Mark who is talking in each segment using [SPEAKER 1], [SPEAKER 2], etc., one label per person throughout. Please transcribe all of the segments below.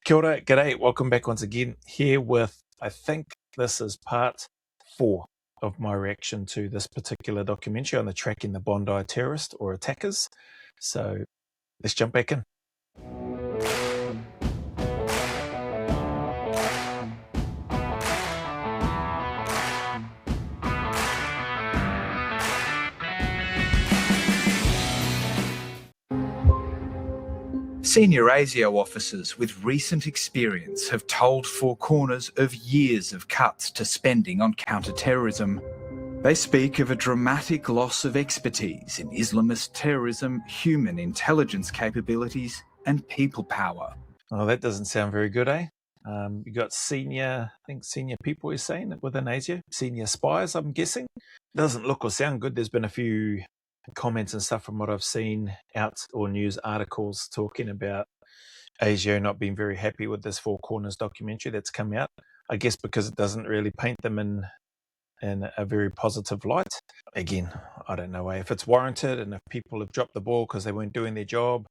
[SPEAKER 1] Kia ora, g'day, welcome back once again here with, I think this is part 4 of my reaction to this particular documentary on the tracking the Bondi terrorist or attackers. So let's jump back in.
[SPEAKER 2] Senior ASIO officers with recent experience have told Four Corners of years of cuts to spending on counter-terrorism. They speak of a dramatic loss of expertise in Islamist terrorism, human intelligence capabilities and people power.
[SPEAKER 1] Oh, that doesn't sound very good, eh? You got senior people you're saying within ASIO, senior spies, I'm guessing. Doesn't look or sound good. There's been a few comments and stuff from what I've seen out, or news articles talking about ASIO not being very happy with this Four Corners documentary that's come out. I guess because it doesn't really paint them in a very positive light. Again, I don't know if it's warranted and if people have dropped the ball because they weren't doing their job.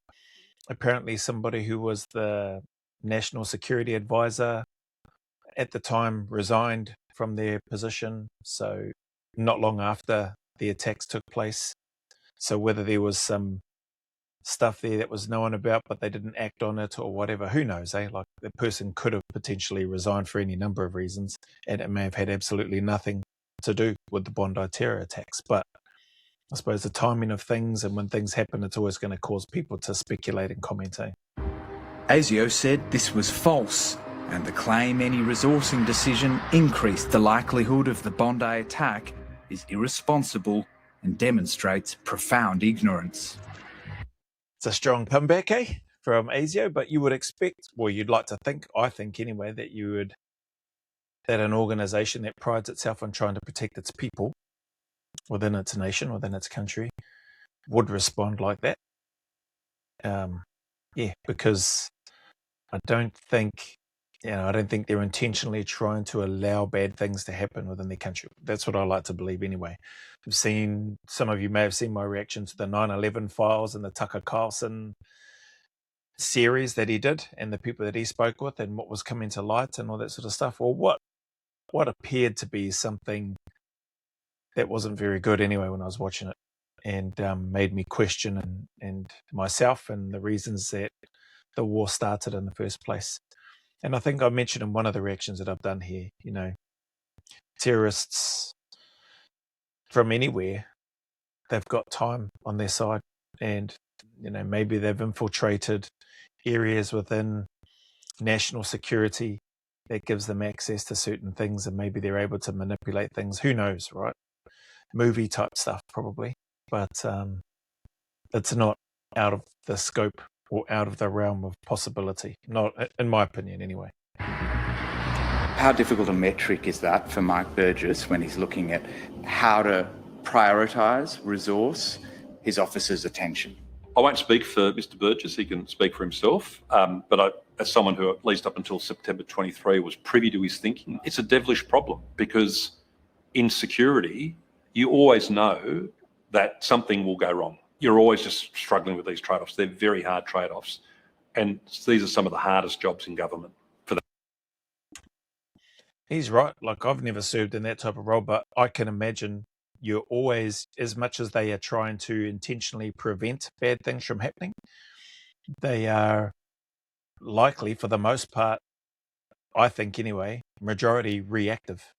[SPEAKER 1] Apparently somebody who was the national security advisor at the time resigned from their position, so not long after the attacks took place. So whether there was some stuff there that was known about but they didn't act on it or whatever, who knows, eh? Like, the person could have potentially resigned for any number of reasons, and it may have had absolutely nothing to do with the Bondi terror attacks. But I suppose the timing of things, and when things happen, it's always going to cause people to speculate and comment, eh?
[SPEAKER 2] ASIO said this was false, and the claim any resourcing decision increased the likelihood of the Bondi attack is irresponsible and demonstrates profound ignorance.
[SPEAKER 1] It's a strong comeback, eh, from ASIO, but you would expect, well, you'd like to think, I think anyway, that an organisation that prides itself on trying to protect its people within its nation, within its country, would respond like that. Because I don't think they're intentionally trying to allow bad things to happen within their country. That's what I like to believe anyway. Some of you may have seen my reaction to the 9/11 files and the Tucker Carlson series that he did, and the people that he spoke with, and what was coming to light and all that sort of stuff. Or what appeared to be something that wasn't very good anyway when I was watching it, and made me question and myself and the reasons that the war started in the first place. And I think I mentioned in one of the reactions that I've done here, terrorists from anywhere, they've got time on their side, and maybe they've infiltrated areas within national security that gives them access to certain things, and maybe they're able to manipulate things. Who knows, right? Movie type stuff probably, but it's not out of the scope or out of the realm of possibility, not in my opinion anyway.
[SPEAKER 3] How difficult a metric is that for Mike Burgess when he's looking at how to prioritise, resource his officers' attention?
[SPEAKER 4] I won't speak for Mr Burgess, he can speak for himself, but as someone who, at least up until September 23, was privy to his thinking, it's a devilish problem, because in security, you always know that something will go wrong. You're always just struggling with these trade-offs. They're very hard trade-offs, and these are some of the hardest jobs in government for that.
[SPEAKER 1] He's right. Like, I've never served in that type of role, but I can imagine you're always, as much as they are trying to intentionally prevent bad things from happening, they are likely, for the most part, I think anyway, majority reactive.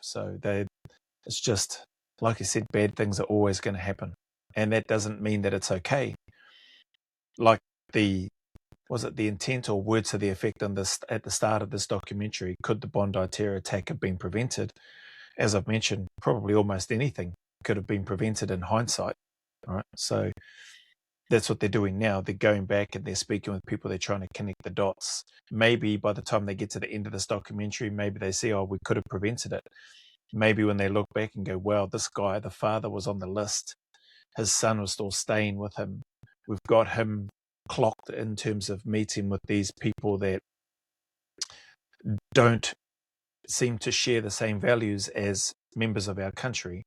[SPEAKER 1] So it's just, like I said, bad things are always going to happen. And that doesn't mean that it's okay. Like was it the intent or words to the effect on this at the start of this documentary? Could the Bondi terror attack have been prevented? As I've mentioned, probably almost anything could have been prevented in hindsight. All right. So that's what they're doing now. They're going back and they're speaking with people. They're trying to connect the dots. Maybe by the time they get to the end of this documentary, maybe they see, oh, we could have prevented it. Maybe when they look back and go, well, this guy, the father, was on the list. His son was still staying with him. We've got him clocked in terms of meeting with these people that don't seem to share the same values as members of our country.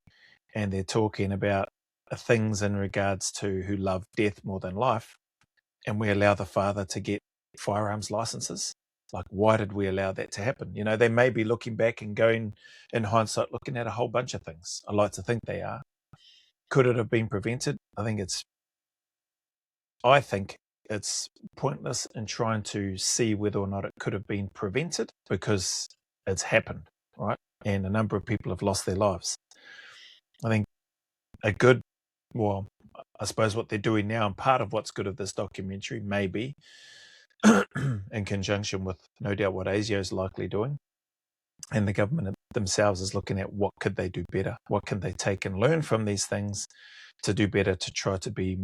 [SPEAKER 1] And they're talking about things in regards to who love death more than life. And we allow the father to get firearms licenses. Like, why did we allow that to happen? You know, they may be looking back and going, in hindsight, looking at a whole bunch of things. I like to think they are. Could it have been prevented? I think it's pointless in trying to see whether or not it could have been prevented, because it's happened, right? And a number of people have lost their lives. I think I suppose what they're doing now, and part of what's good of this documentary, maybe in conjunction with no doubt what ASIO is likely doing, and the government themselves is looking at what could they do better, what can they take and learn from these things to do better, to try to be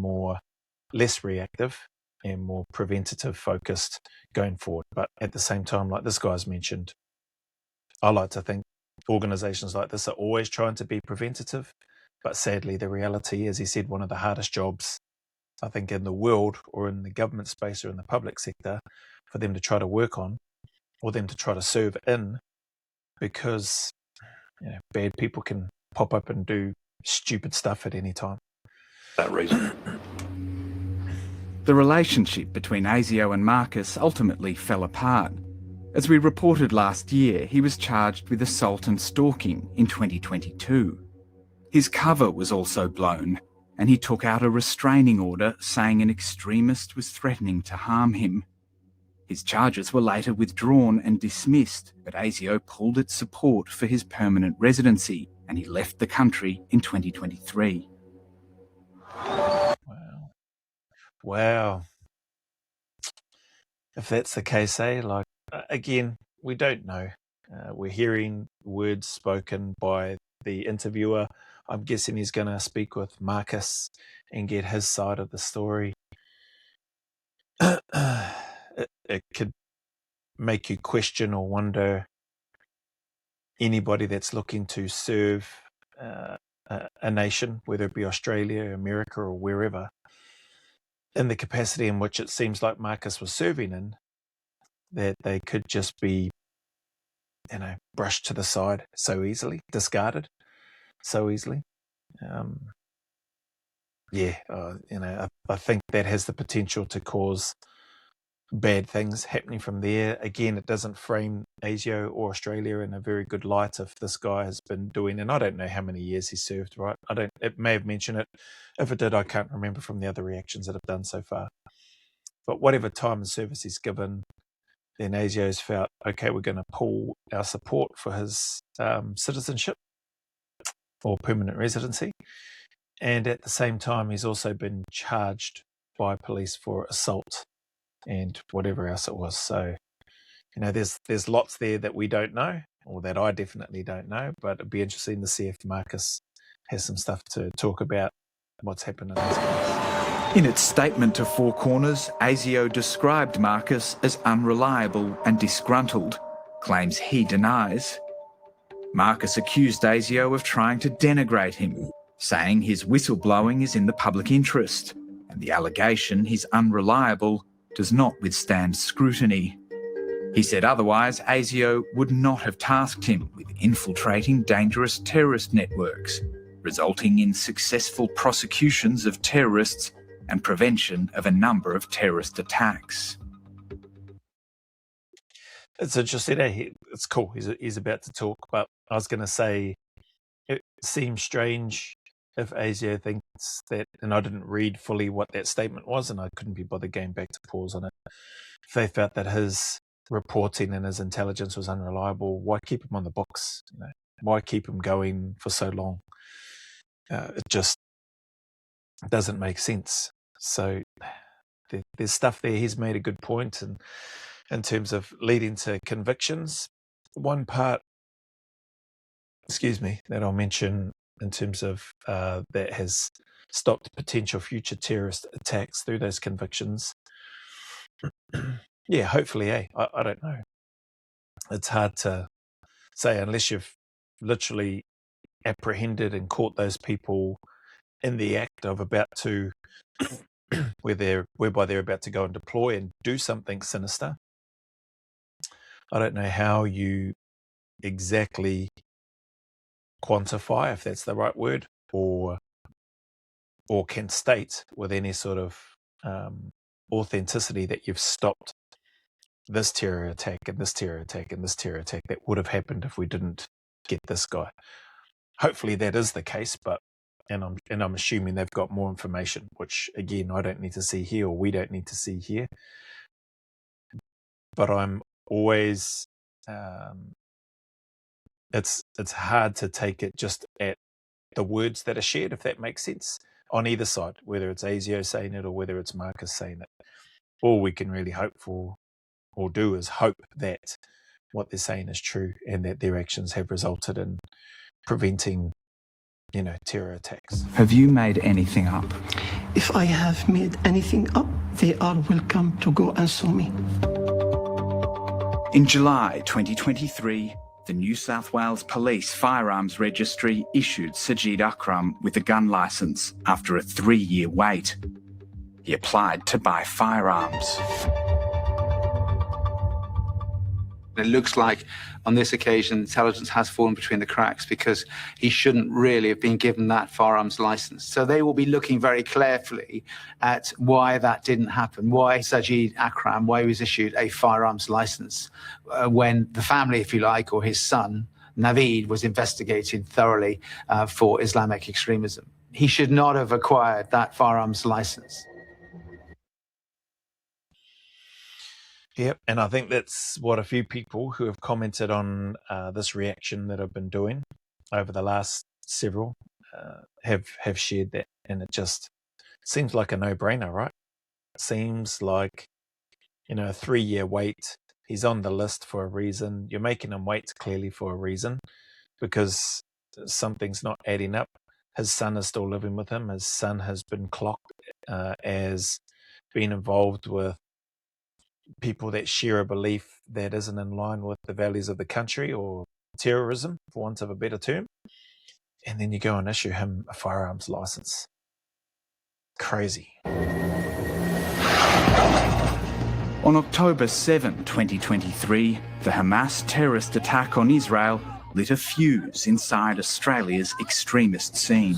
[SPEAKER 1] less reactive and more preventative focused going forward. But at the same time, like this guy's mentioned, I like to think organizations like this are always trying to be preventative, but sadly the reality, as he said, one of the hardest jobs I think in the world, or in the government space, or in the public sector, for them to try to work on, or them to try to serve in, because bad people can pop up and do stupid stuff at any time.
[SPEAKER 4] That reason.
[SPEAKER 2] The relationship between ASIO and Marcus ultimately fell apart. As we reported last year, he was charged with assault and stalking in 2022. His cover was also blown, and he took out a restraining order saying an extremist was threatening to harm him. His charges were later withdrawn and dismissed, but ASIO pulled its support for his permanent residency, and he left the country in 2023.
[SPEAKER 1] Wow. If that's the case, like, again, we don't know. We're hearing words spoken by the interviewer. I'm guessing he's going to speak with Marcus and get his side of the story. It could make you question or wonder, anybody that's looking to serve a nation, whether it be Australia, America, or wherever, in the capacity in which it seems like Marcus was serving in, that they could just be, brushed to the side so easily, discarded so easily. I think that has the potential to cause bad things happening from there. Again, it doesn't frame ASIO or Australia in a very good light if this guy has been doing, and I don't know how many years he served, right? It may have mentioned it. If it did, I can't remember from the other reactions that I've done so far. But whatever time and service he's given, then ASIO's felt, okay, we're going to pull our support for his citizenship or permanent residency. And at the same time, he's also been charged by police for assault and whatever else it was. So, there's lots there that we don't know, or that I definitely don't know, but it'd be interesting to see if Marcus has some stuff to talk about what's happened in this case.
[SPEAKER 2] In its statement to Four Corners, ASIO described Marcus as unreliable and disgruntled, claims he denies. Marcus accused ASIO of trying to denigrate him, saying his whistleblowing is in the public interest, and the allegation he's unreliable does not withstand scrutiny. He said otherwise ASIO would not have tasked him with infiltrating dangerous terrorist networks, resulting in successful prosecutions of terrorists and prevention of a number of terrorist attacks.
[SPEAKER 1] It's interesting. It's cool. He's about to talk, but I was going to say it seems strange if ASIO thinks that, and I didn't read fully what that statement was, and I couldn't be bothered going back to pause on it. If they felt that his reporting and his intelligence was unreliable, why keep him on the books? Why keep him going for so long? It just doesn't make sense. So there's stuff there. He's made a good point, and in terms of leading to convictions, one part, that I'll mention in terms of that has stopped potential future terrorist attacks through those convictions. Yeah, hopefully, I don't know. It's hard to say unless you've literally apprehended and caught those people in the act of about to, whereby they're about to go and deploy and do something sinister. I don't know how you exactly quantify, if that's the right word, or can state with any sort of authenticity that you've stopped this terror attack and this terror attack and this terror attack that would have happened if we didn't get this guy. Hopefully that is the case, but and I'm assuming they've got more information, which again I don't need to see here, or we don't need to see here. But I'm always it's hard to take it just at the words that are shared, if that makes sense, on either side, whether it's ASIO saying it or whether it's Marcus saying it. All we can really hope for or do is hope that what they're saying is true and that their actions have resulted in preventing, terror attacks.
[SPEAKER 2] Have you made anything up?
[SPEAKER 5] If I have made anything up, they are welcome to go and sue me.
[SPEAKER 2] In July 2023, the New South Wales Police Firearms Registry issued Sajid Akram with a gun licence after a 3-year wait. He applied to buy firearms.
[SPEAKER 6] It looks like on this occasion intelligence has fallen between the cracks because he shouldn't really have been given that firearms licence. So they will be looking very carefully at why that didn't happen, why Sajid Akram, why he was issued a firearms licence when the family, if you like, or his son, Naveed, was investigated thoroughly for Islamic extremism. He should not have acquired that firearms licence.
[SPEAKER 1] Yep, and I think that's what a few people who have commented on this reaction that I've been doing over the last several have shared that, and it just seems like a no-brainer, right? It seems like, a 3-year wait. He's on the list for a reason. You're making him wait clearly for a reason because something's not adding up. His son is still living with him. His son has been clocked as being involved with people that share a belief that isn't in line with the values of the country, or terrorism, for want of a better term. And then you go and issue him a firearms license. Crazy.
[SPEAKER 2] On October 7, 2023, the Hamas terrorist attack on Israel lit a fuse inside Australia's extremist scene.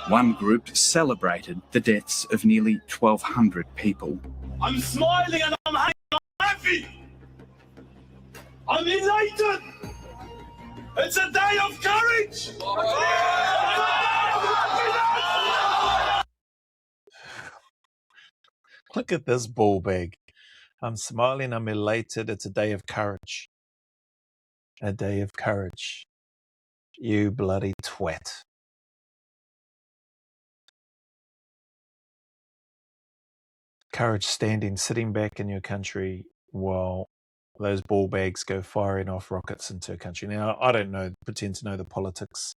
[SPEAKER 2] One group celebrated the deaths of nearly 1,200 people.
[SPEAKER 7] I'm smiling and I'm happy. I'm elated. It's a day of courage.
[SPEAKER 1] Look at this ball bag. I'm smiling, I'm elated. It's a day of courage. A day of courage. You bloody twat. Courage standing, sitting back in your country while those ball bags go firing off rockets into a country. Now, I don't pretend to know the politics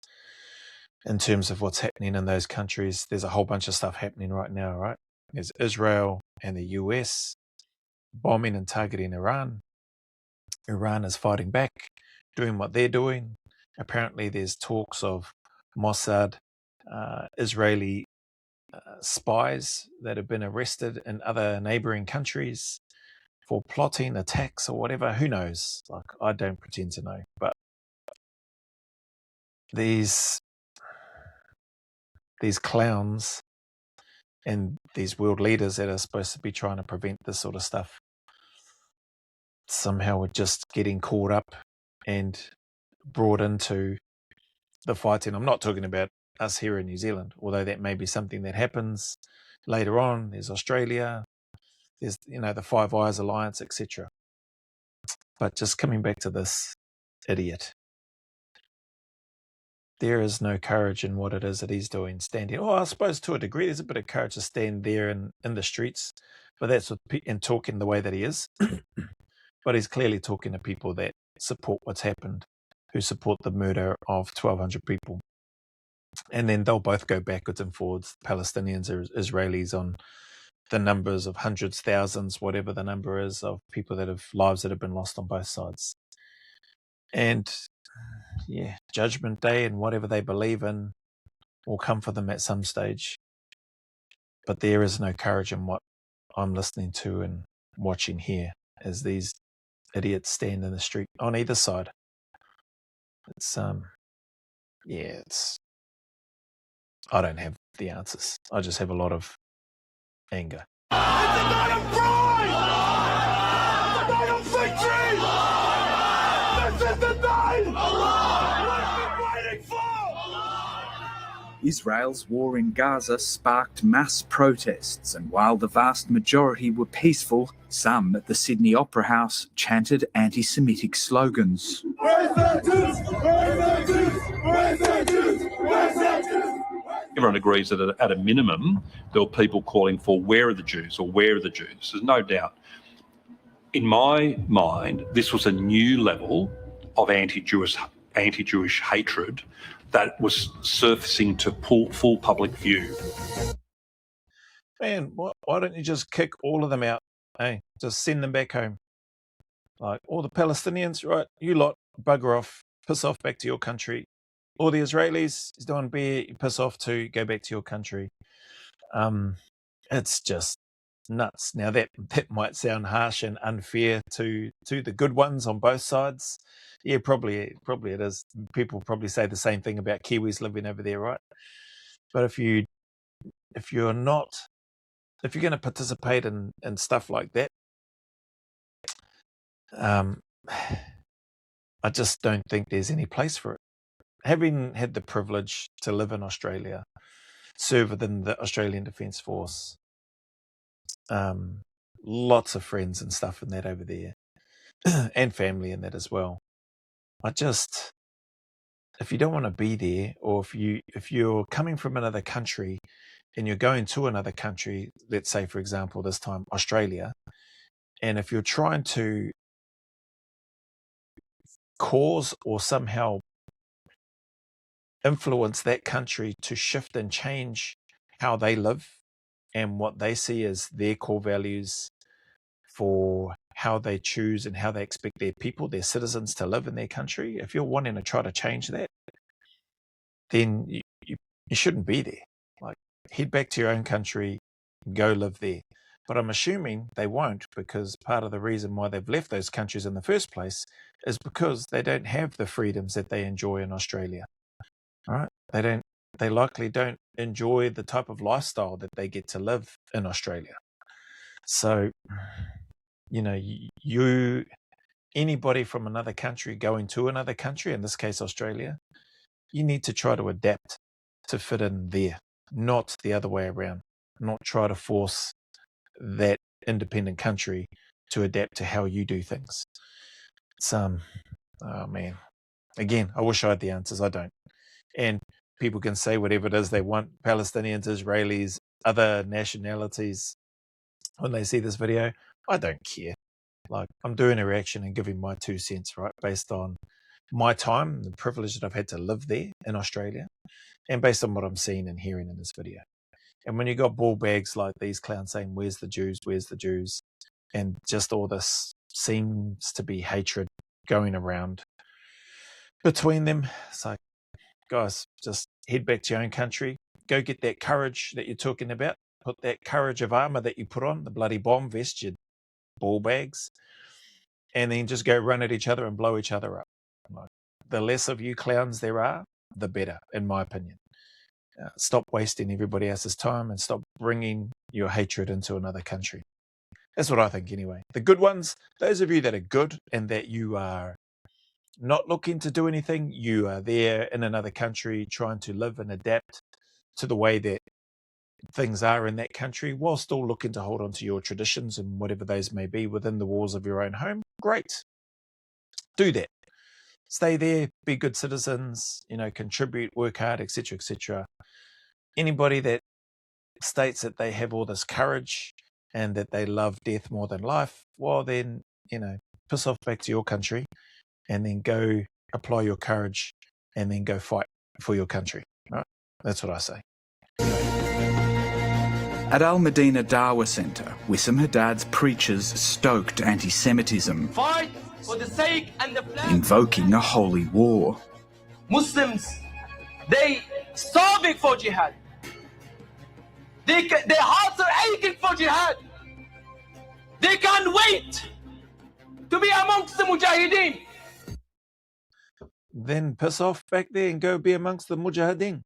[SPEAKER 1] in terms of what's happening in those countries. There's a whole bunch of stuff happening right now, right? There's Israel and the US bombing and targeting Iran. Iran is fighting back, doing what they're doing. Apparently, there's talks of Mossad, Israeli spies that have been arrested in other neighboring countries for plotting attacks or whatever. Who knows? Like, I don't pretend to know. But these clowns and these world leaders that are supposed to be trying to prevent this sort of stuff somehow are just getting caught up and brought into the fighting. I'm not talking about us here in New Zealand, although that may be something that happens later on. There's Australia, there's the Five Eyes Alliance, etc. But just coming back to this idiot, there is no courage in what it is that he's doing, standing. I suppose to a degree there's a bit of courage to stand there in the streets, but that's and talking the way that he is. But he's clearly talking to people that support what's happened, who support the murder of 1,200 people. And then they'll both go backwards and forwards, Palestinians or Israelis, on the numbers of hundreds, thousands, whatever the number is, of people lives that have been lost on both sides. And yeah, Judgment Day and whatever they believe in will come for them at some stage. But there is no courage in what I'm listening to and watching here as these idiots stand in the street on either side. It's I don't have the answers. I just have a lot of anger.
[SPEAKER 7] It's a day of pride! It's a day of victory! This is the day we've been waiting for!
[SPEAKER 2] Israel's war in Gaza sparked mass protests, and while the vast majority were peaceful, some at the Sydney Opera House chanted anti-Semitic slogans.
[SPEAKER 7] Where's the Jews? Where's the Jews? Where's the Jews? Where's the Jews?
[SPEAKER 4] Everyone agrees that at a minimum, there were people calling for where are the Jews or where are the Jews? There's no doubt. In my mind, this was a new level of anti-Jewish hatred that was surfacing to full public view.
[SPEAKER 1] Man, why don't you just kick all of them out? Hey, just send them back home. Like, all the Palestinians, right, you lot, bugger off, piss off back to your country. All the Israelis, is doing beer, you piss off too, go back to your country. It's just nuts. Now that might sound harsh and unfair to the good ones on both sides. Yeah, probably it is. People probably say the same thing about Kiwis living over there, right? But if you're going to participate in stuff like that, I just don't think there's any place for it. Having had the privilege to live in Australia, serve within the Australian Defence Force, lots of friends and stuff in that over there, and family in that as well. If you don't want to be there, or if you're coming from another country and you're going to another country, let's say, for example, this time Australia, and if you're trying to cause or somehow influence that country to shift and change how they live and what they see as their core values for how they choose and how they expect their people, their citizens, to live in their country, if you're wanting to try to change that, then you shouldn't be there. Like, head back to your own country, go live there. But I'm assuming they won't, because part of the reason why they've left those countries in the first place is because they don't have the freedoms that they enjoy in Australia. All right? They likely don't enjoy the type of lifestyle that they get to live in Australia. So, anybody from another country going to another country, in this case Australia, you need to try to adapt to fit in there, not the other way around. Not try to force that independent country to adapt to how you do things. Oh man. Again, I wish I had the answers. I don't. And people can say whatever it is they want, Palestinians, Israelis, other nationalities, when they see this video. I don't care. Like, I'm doing a reaction and giving my 2 cents, right, based on my time, the privilege that I've had to live there in Australia, and based on what I'm seeing and hearing in this video. And when you got ball bags like these clowns saying, where's the Jews, where's the Jews, and just all this seems to be hatred going around between them, it's like, guys, just head back to your own country, go get that courage that you're talking about, put that courage of armor that you put on, the bloody bomb vest, your ball bags, and then just go run at each other and blow each other up. Like, the less of you clowns there are, the better, in my opinion. Stop wasting everybody else's time and stop bringing your hatred into another country. That's what I think anyway. The good ones, those of you that are good and that you are not looking to do anything, you are there in another country trying to live and adapt to the way that things are in that country while still looking to hold on to your traditions and whatever those may be within the walls of your own home. Great. Do that. Stay there, be good citizens, contribute, work hard, etc., etc. Anybody that states that they have all this courage and that they love death more than life, well then, piss off back to your country and then go apply your courage and then go fight for your country. Right? That's what I say.
[SPEAKER 2] At Al Medina Dawa Centre, Wissam Haddad's preachers stoked anti-Semitism,
[SPEAKER 7] Fight for the sake and the flag.
[SPEAKER 2] invoking a holy war.
[SPEAKER 7] Muslims, they starving for jihad. Their hearts are aching for jihad. They can't wait to be amongst the mujahideen.
[SPEAKER 1] Then piss off back there and go be amongst the mujahideen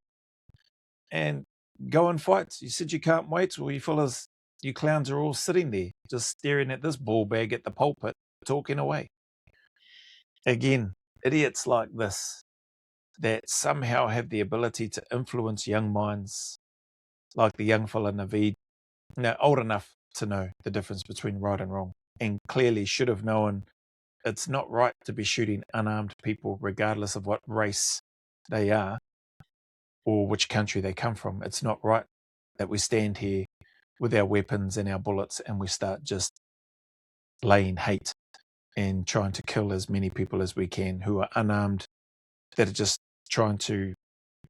[SPEAKER 1] and go and fight. You said you can't wait, or you fellas You clowns are all sitting there, just staring at this ball bag at the pulpit, talking away. Again, idiots like this that somehow have the ability to influence young minds, like the young fella Naveed, now old enough to know the difference between right and wrong, and clearly should have known it's not right to be shooting unarmed people regardless of what race they are or which country they come from. It's not right that we stand here with our weapons and our bullets and we start just laying hate and trying to kill as many people as we can who are unarmed, that are just trying to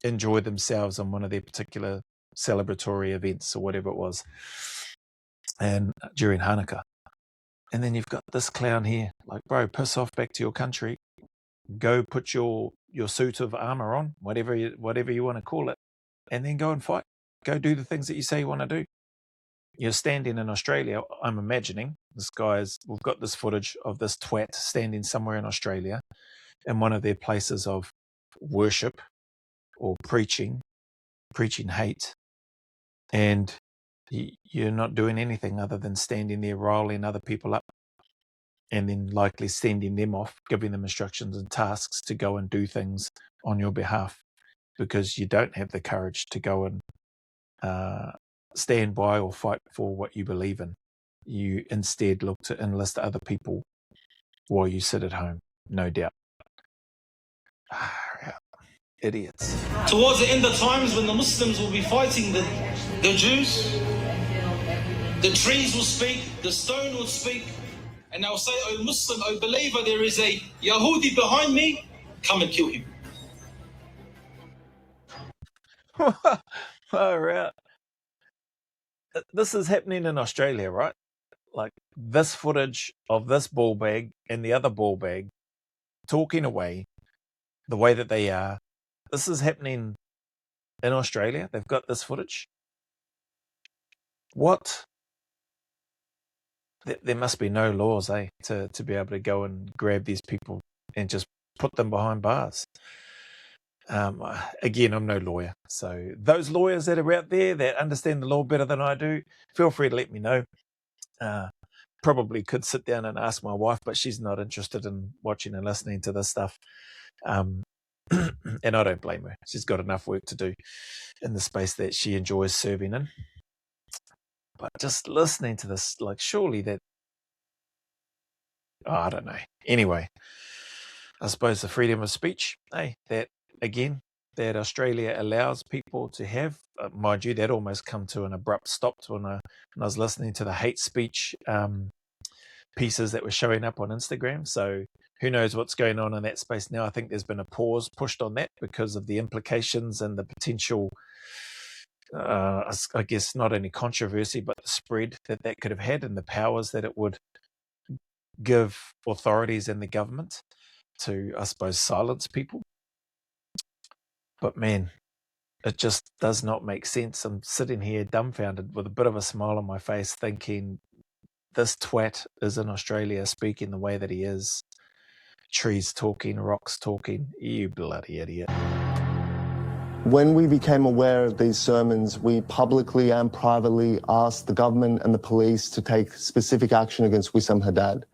[SPEAKER 1] enjoy themselves on one of their particular celebratory events or whatever it was, and during Hanukkah. And then you've got this clown here, like, bro, piss off back to your country. Go put your suit of armor on, whatever you want to call it, and then go and fight. Go do the things that you say you want to do. You're standing in Australia, I'm imagining. We've got this footage of this twat standing somewhere in Australia in one of their places of worship or preaching hate, and you're not doing anything other than standing there riling other people up and then likely sending them off, giving them instructions and tasks to go and do things on your behalf because you don't have the courage to go and stand by or fight for what you believe in. You instead look to enlist other people while you sit at home, no doubt. Idiots.
[SPEAKER 8] Towards the end of times when the Muslims will be fighting the Jews, the trees will speak, the stone will speak, and they'll say, "O Muslim, O believer, there is a Yahudi behind me, come and kill him."
[SPEAKER 1] All right. This is happening in Australia, right? Like this footage of this ball bag and the other ball bag talking away the way that they are. This is happening in Australia. They've got this footage. What? There must be no laws, to be able to go and grab these people and just put them behind bars. Again, I'm no lawyer. So those lawyers that are out there that understand the law better than I do, feel free to let me know. Probably could sit down and ask my wife, but she's not interested in watching and listening to this stuff. And I don't blame her. She's got enough work to do in the space that she enjoys serving in. But just listening to this, like, surely that, I don't know. Anyway, I suppose the freedom of speech, that that Australia allows people to have, mind you, that almost come to an abrupt stop when I was listening to the hate speech pieces that were showing up on Instagram. So who knows what's going on in that space now. I think there's been a pause pushed on that because of the implications and the potential, I guess, not only controversy, but the spread that could have had and the powers that it would give authorities and the government to, I suppose, silence people. But man, it just does not make sense. I'm sitting here dumbfounded with a bit of a smile on my face thinking this twat is in Australia speaking the way that he is. Trees talking, rocks talking. You bloody idiot.
[SPEAKER 9] When we became aware of these sermons, we publicly and privately asked the government and the police to take specific action against Wissam Haddad.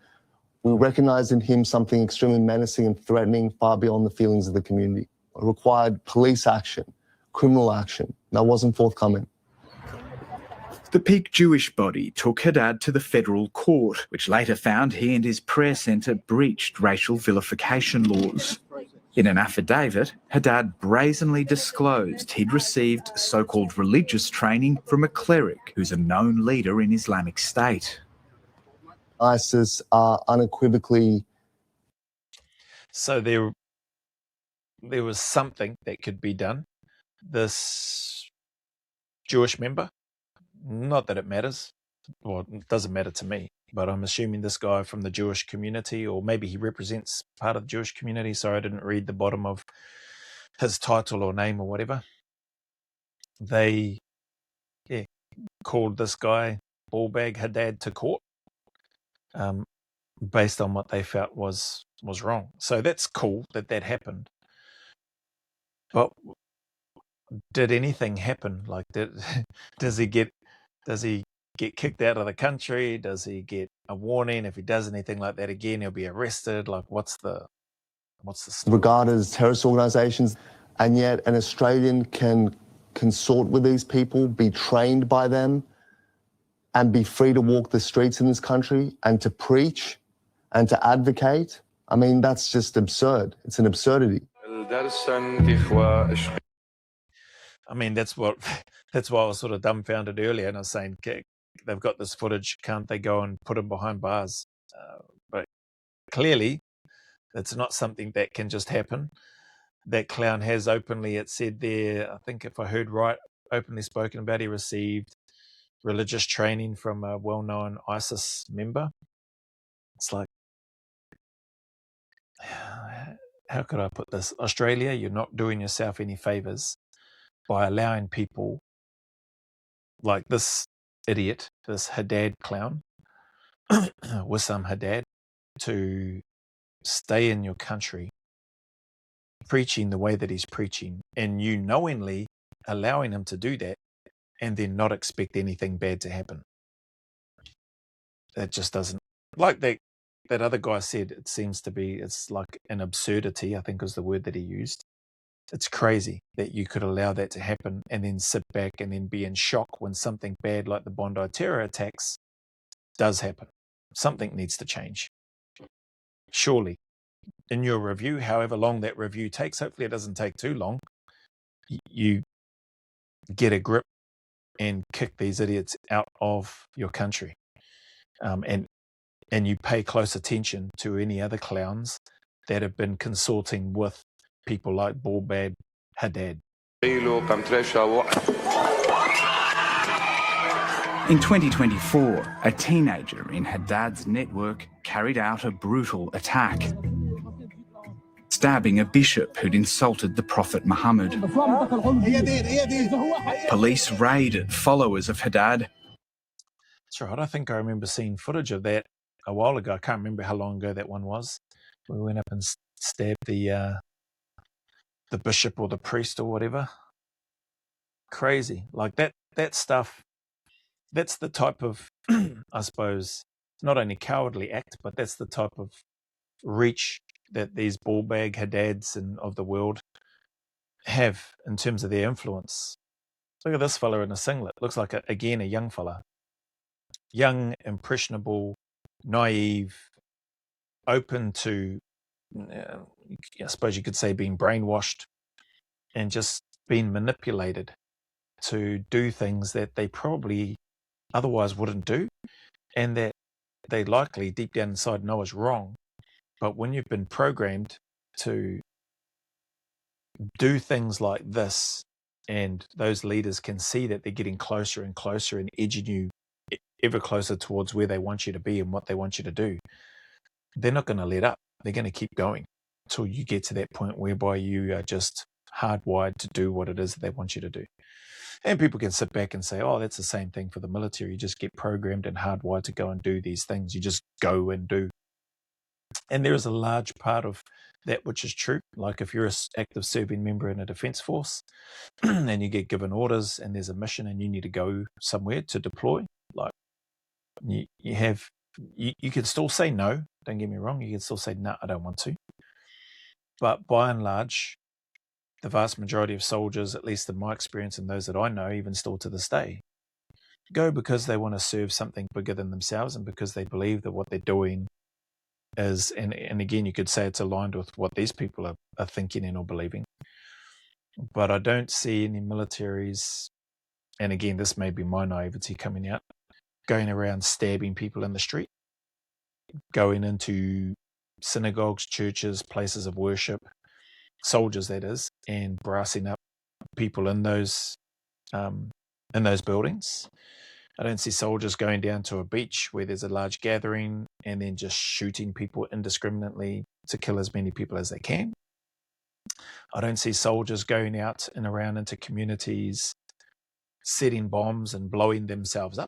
[SPEAKER 9] We recognized in him something extremely menacing and threatening far beyond the feelings of the community. It required police action, criminal action. That wasn't forthcoming.
[SPEAKER 2] The Peak Jewish body took Haddad to the federal court, which later found he and his prayer centre breached racial vilification laws. In an affidavit, Haddad brazenly disclosed he'd received so-called religious training from a cleric who's a known leader in Islamic State.
[SPEAKER 9] ISIS are unequivocally...
[SPEAKER 1] So there was something that could be done. This Jewish member, not that it matters, well, it doesn't matter to me, but I'm assuming this guy from the Jewish community, or maybe he represents part of the Jewish community, so I didn't read the bottom of his title or name or whatever. They called this guy Ballbag Haddad to court based on what they felt was wrong. So that's cool that happened. But did anything happen? Like, does he get kicked out of the country? Does he get a warning? If he does anything like that again, he'll be arrested. Like, what's the story?
[SPEAKER 9] Regarded as terrorist organisations, and yet an Australian can consort with these people, be trained by them, and be free to walk the streets in this country and to preach and to advocate. I mean, that's just absurd. It's an absurdity.
[SPEAKER 1] I mean, that's why I was sort of dumbfounded earlier, and I was saying, okay, they've got this footage, can't they go and put him behind bars? But clearly, it's not something that can just happen. That clown has openly, it said there, I think if I heard right, openly spoken about, he received religious training from a well-known ISIS member. It's like, how could I put this? Australia, you're not doing yourself any favors by allowing people like this idiot, this Haddad clown, Wissam Haddad, to stay in your country preaching the way that he's preaching, and you knowingly allowing him to do that and then not expect anything bad to happen. That just doesn't, like that other guy said, it seems to be, it's like an absurdity, I think was the word that he used. It's crazy that you could allow that to happen and then sit back and then be in shock when something bad like the Bondi terror attacks does happen. Something needs to change. Surely, in your review, however long that review takes, hopefully it doesn't take too long, you get a grip and kick these idiots out of your country. And you pay close attention to any other clowns that have been consorting with people like Ballbad Haddad.
[SPEAKER 2] In 2024, a teenager in Haddad's network carried out a brutal attack, stabbing a bishop who'd insulted the Prophet Muhammad. Police raided followers of Haddad.
[SPEAKER 1] That's right. I think I remember seeing footage of that a while ago. I can't remember how long ago that one was. We went up and stabbed the bishop or the priest or whatever. Crazy. Like that stuff, that's the type of, I suppose, not only cowardly act, but that's the type of reach that these ballbag Haddads and of the world have in terms of their influence. Look at this fella in a singlet. Looks like, again, a young fella. Young, impressionable, naive, open to, I suppose you could say, being brainwashed and just being manipulated to do things that they probably otherwise wouldn't do, and that they likely deep down inside know is wrong. But when you've been programmed to do things like this, and those leaders can see that they're getting closer and closer and edging you ever closer towards where they want you to be and what they want you to do, they're not going to let up. They're going to keep going until you get to that point whereby you are just hardwired to do what it is that they want you to do. And people can sit back and say, oh, that's the same thing for the military. You just get programmed and hardwired to go and do these things. You just go and do. And there is a large part of that which is true. Like if you're an active serving member in a defence force and you get given orders and there's a mission and you need to go somewhere to deploy, like you can still say no. Don't get me wrong. You can still say, no, I don't want to. But by and large, the vast majority of soldiers, at least in my experience and those that I know, even still to this day, go because they want to serve something bigger than themselves and because they believe that what they're doing is, and again, you could say it's aligned with what these people are thinking and or believing. But I don't see any militaries, and again, this may be my naivety coming out, going around stabbing people in the street, going into synagogues, churches, places of worship, soldiers that is, and brassing up people in those buildings. I don't see soldiers going down to a beach where there's a large gathering and then just shooting people indiscriminately to kill as many people as they can. I don't see soldiers going out and around into communities, setting bombs and blowing themselves up.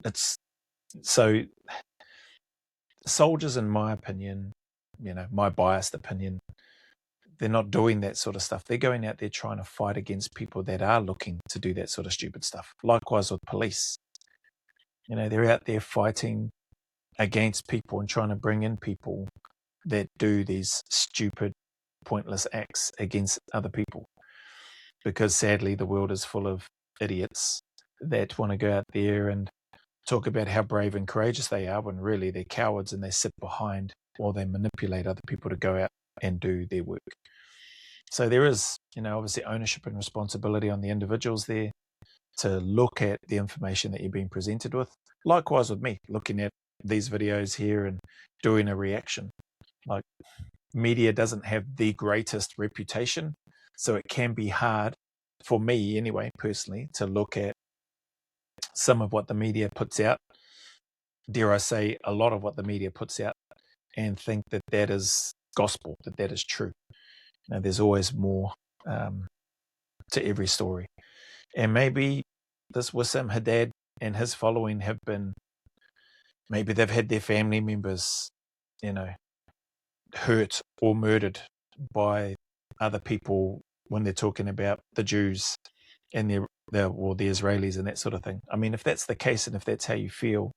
[SPEAKER 1] It's so soldiers, in my opinion, my biased opinion, they're not doing that sort of stuff. They're going out there trying to fight against people that are looking to do that sort of stupid stuff. Likewise with police. They're out there fighting against people and trying to bring in people that do these stupid, pointless acts against other people. Because sadly, the world is full of idiots that want to go out there and talk about how brave and courageous they are when really they're cowards and they sit behind while they manipulate other people to go out and do their work. So there is, obviously ownership and responsibility on the individuals there to look at the information that you're being presented with. Likewise with me, looking at these videos here and doing a reaction. Like, media doesn't have the greatest reputation, so it can be hard for me anyway, personally, to look at some of what the media puts out, dare I say a lot of what the media puts out, and think that that is gospel, that is true. There's always more to every story. And maybe this Wissam Haddad and his following have been, maybe they've had their family members, hurt or murdered by other people when they're talking about the Jews and the Israelis and that sort of thing. I mean, if that's the case and if that's how you feel,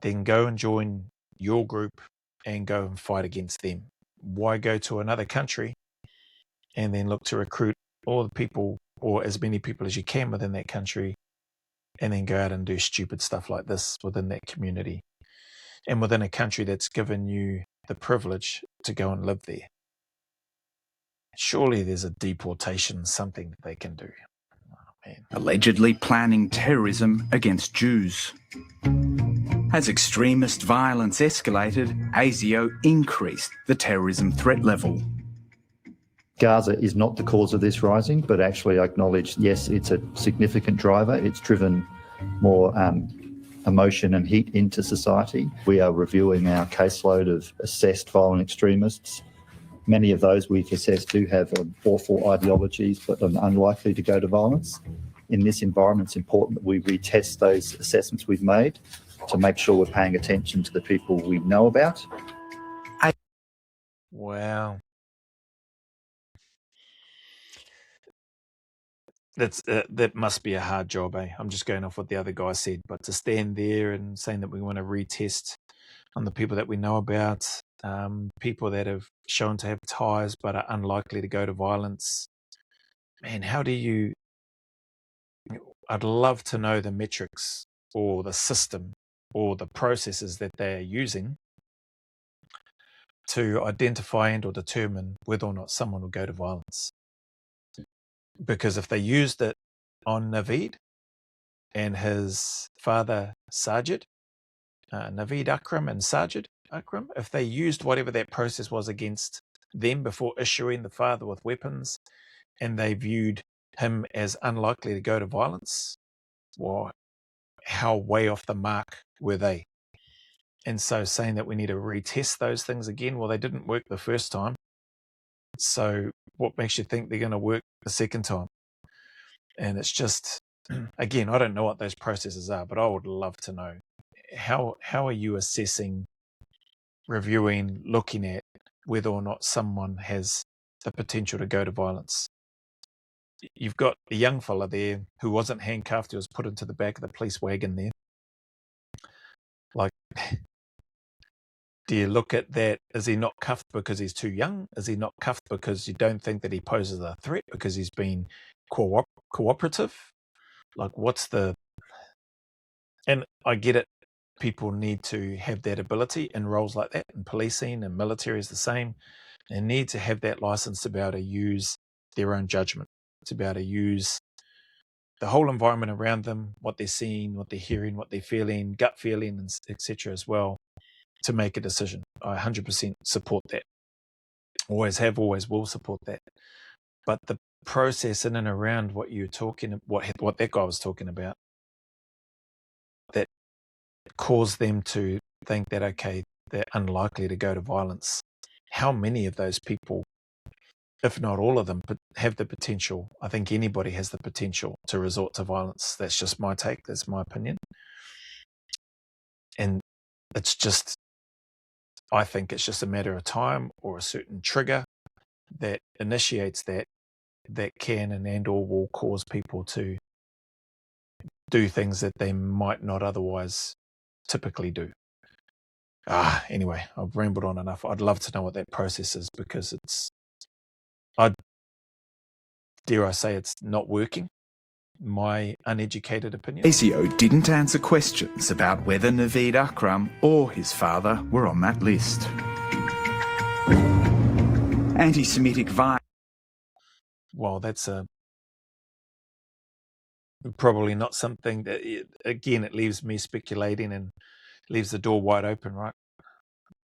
[SPEAKER 1] then go and join your group and go and fight against them. Why go to another country and then look to recruit all the people or as many people as you can within that country and then go out and do stupid stuff like this within that community and within a country that's given you the privilege to go and live there? Surely there's a deportation, something that they can do. Oh, man.
[SPEAKER 2] Allegedly planning terrorism against Jews. As extremist violence escalated, ASIO increased the terrorism threat level.
[SPEAKER 10] Gaza is not the cause of this rising, but actually I acknowledge, yes, it's a significant driver. It's driven more emotion and heat into society. We are reviewing our caseload of assessed violent extremists. Many of those we've assessed do have awful ideologies, but are unlikely to go to violence. In this environment, it's important that we retest those assessments we've made to make sure we're paying attention to the people we know about.
[SPEAKER 1] Wow. That must be a hard job, eh? I'm just going off what the other guy said, but to stand there and saying that we want to retest on the people that we know about, people that have shown to have ties but are unlikely to go to violence. Man, how do you... I'd love to know the metrics or the system or the processes that they are using to identify and or determine whether or not someone will go to violence. Because if they used it on Naveed and his father Sajid, Naveed Akram and Sajid Akram, if they used whatever that process was against them before issuing the father with weapons and they viewed him as unlikely to go to violence, well, how way off the mark were they? And so saying that we need to retest those things again, well, they didn't work the first time. So what makes you think they're going to work the second time? And it's just, again, I don't know what those processes are, but I would love to know. How are you assessing, reviewing, looking at whether or not someone has the potential to go to violence? You've got a young fella there who wasn't handcuffed, who was put into the back of the police wagon there. Like, do you look at that? Is he not cuffed because he's too young? Is he not cuffed because you don't think that he poses a threat because he's been cooperative? Like, what's the... And I get it. People need to have that ability in roles like that, and policing and military is the same. They need to have that license to be able to use their own judgment, to be able to use the whole environment around them, what they're seeing, what they're hearing, what they're feeling, gut feeling, etc. as well, to make a decision. I 100% support that. Always have, always will support that. But the process in and around what you're talking, what that guy was talking about, that caused them to think that, okay, they're unlikely to go to violence. How many of those people, if not all of them, have the potential? I think anybody has the potential to resort to violence. That's just my take. That's my opinion. And it's just, I think it's just a matter of time or a certain trigger that initiates that can and or will cause people to do things that they might not otherwise typically do. Anyway, I've rambled on enough. I'd love to know what that process is, because dare I say, it's not working. My uneducated opinion.
[SPEAKER 2] ASIO didn't answer questions about whether Naveed Akram or his father were on that list. Anti-Semitic violence.
[SPEAKER 1] Well, that's probably not something that, again, it leaves me speculating and leaves the door wide open, right?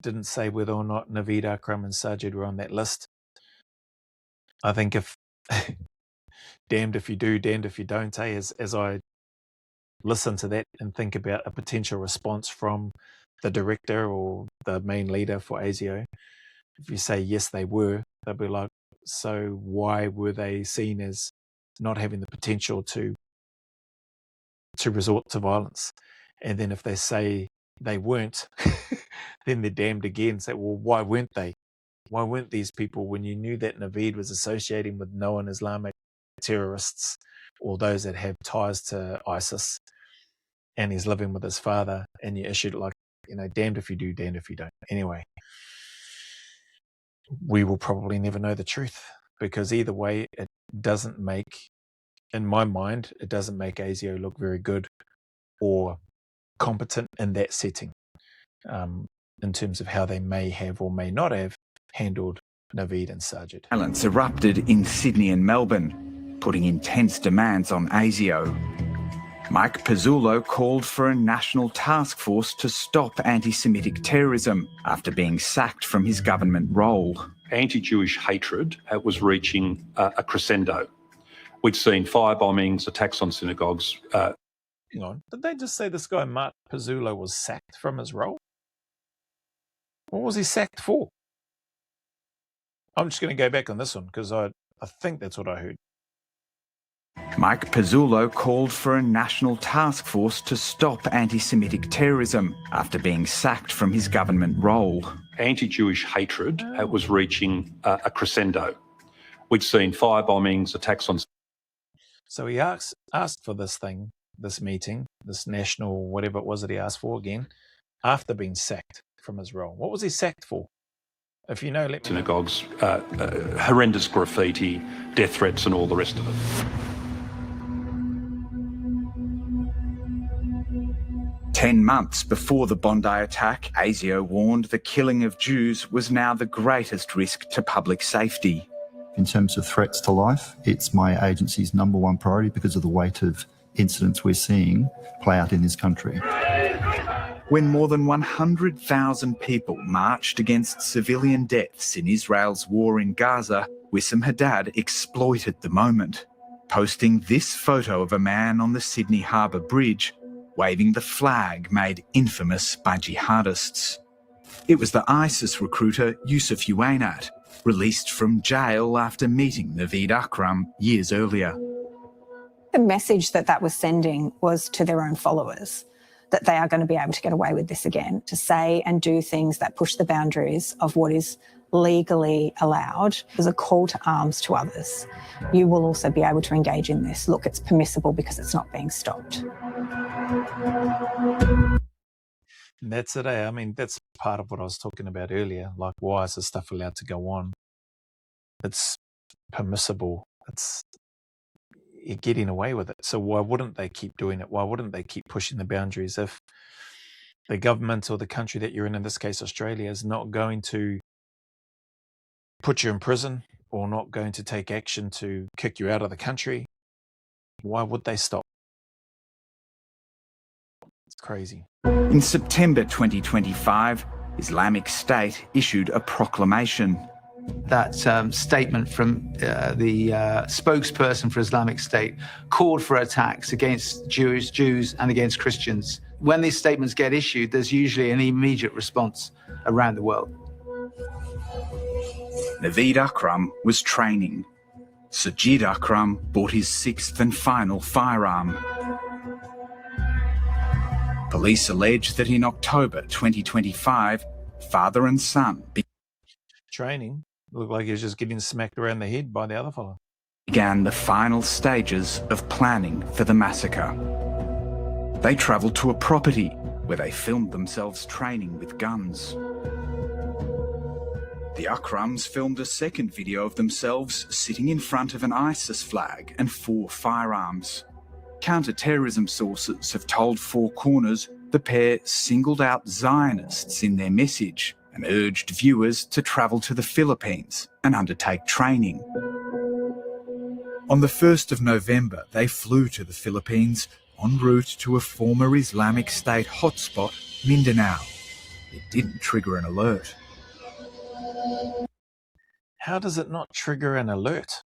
[SPEAKER 1] Didn't say whether or not Naveed Akram and Sajid were on that list. I think if damned if you do, damned if you don't, as I listen to that and think about a potential response from the director or the main leader for ASIO, if you say yes, they were, they'll be like, so why were they seen as not having the potential to resort to violence? And then if they say they weren't, then they're damned again. Say, well, why weren't they? Why weren't these people, when you knew that Naveed was associating with known Islamic terrorists or those that have ties to ISIS, and he's living with his father, and you issued it like, damned if you do, damned if you don't. Anyway, we will probably never know the truth, because either way, it doesn't make, in my mind, it doesn't make ASIO look very good or competent in that setting, in terms of how they may have or may not have handled Naveed and Sajid.
[SPEAKER 2] Violence erupted in Sydney and Melbourne, putting intense demands on ASIO. Mike Pizzullo called for a national task force to stop anti-Semitic terrorism after being sacked from his government role.
[SPEAKER 4] Anti-Jewish hatred was reaching a crescendo. We'd seen fire bombings, attacks on synagogues.
[SPEAKER 1] Hang on, did they just say this guy Mark Pizzullo was sacked from his role? What was he sacked for? I'm just going to go back on this one, because I think that's what I heard.
[SPEAKER 2] Mike Pizzullo called for a national task force to stop anti-Semitic terrorism after being sacked from his government role.
[SPEAKER 4] Anti-Jewish hatred was reaching a crescendo. We'd seen fire bombings, attacks on...
[SPEAKER 1] So he asked for this meeting, this national, whatever it was that he asked for again, after being sacked from his role. What was he sacked for? If you know, let me know.
[SPEAKER 4] Synagogues, horrendous graffiti, death threats and all the rest of it.
[SPEAKER 2] 10 months before the Bondi attack, ASIO warned the killing of Jews was now the greatest risk to public safety.
[SPEAKER 10] In terms of threats to life, it's my agency's number one priority because of the weight of incidents we're seeing play out in this country.
[SPEAKER 2] When more than 100,000 people marched against civilian deaths in Israel's war in Gaza, Wissam Haddad exploited the moment, posting this photo of a man on the Sydney Harbour Bridge waving the flag made infamous by jihadists. It was the ISIS recruiter Yusuf Uwainat, released from jail after meeting Naveed Akram years earlier.
[SPEAKER 11] The message that was sending was to their own followers, that they are going to be able to get away with this again, to say and do things that push the boundaries of what is legally allowed. It was a call to arms to others. You will also be able to engage in this. Look, it's permissible because it's not being stopped.
[SPEAKER 1] And that's it. I mean, that's part of what I was talking about earlier. Like, why is this stuff allowed to go on? It's permissible. You're getting away with it. So why wouldn't they keep doing it? Why wouldn't they keep pushing the boundaries? If the government or the country that you're in this case Australia, is not going to put you in prison or not going to take action to kick you out of the country, why would they stop? It's crazy.
[SPEAKER 2] In September 2025, Islamic State issued a proclamation.
[SPEAKER 6] That statement from the spokesperson for Islamic State called for attacks against Jews and against Christians. When these statements get issued, there's usually an immediate response around the world.
[SPEAKER 2] Naveed Akram was training. Sajid Akram bought his sixth and final firearm. Police allege that in October 2025, father and son...
[SPEAKER 1] Training? Looked like he was just getting smacked around the head by the other fellow.
[SPEAKER 2] Began the final stages of planning for the massacre. They travelled to a property where they filmed themselves training with guns. The Akrams filmed a second video of themselves sitting in front of an ISIS flag and 4 firearms. Counter-terrorism sources have told Four Corners the pair singled out Zionists in their message and urged viewers to travel to the Philippines and undertake training. On the 1st of November, they flew to the Philippines en route to a former Islamic State hotspot, Mindanao. It didn't trigger an alert.
[SPEAKER 1] How does it not trigger an alert?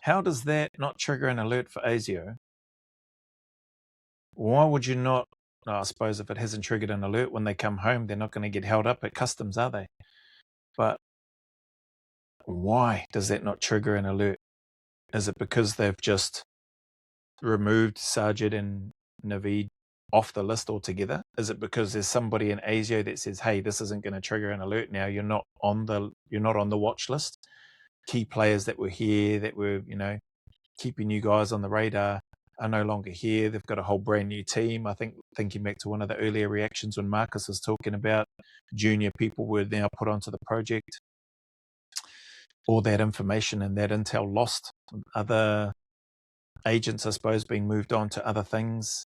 [SPEAKER 1] How does that not trigger an alert for ASIO? Why would you not? I suppose if it hasn't triggered an alert when they come home, they're not going to get held up at customs, are they? But why does that not trigger an alert? Is it because they've just removed Sajid and Naveed off the list altogether? Is it because there's somebody in ASIO that says, hey, this isn't going to trigger an alert now, you're not on the watch list? Key players that were here, that were, keeping you guys on the radar, are no longer here. They've got a whole brand new team. I think, thinking back to one of the earlier reactions when Marcus was talking about junior people were now put onto the project. All that information and that intel lost. Other agents, I suppose, being moved on to other things.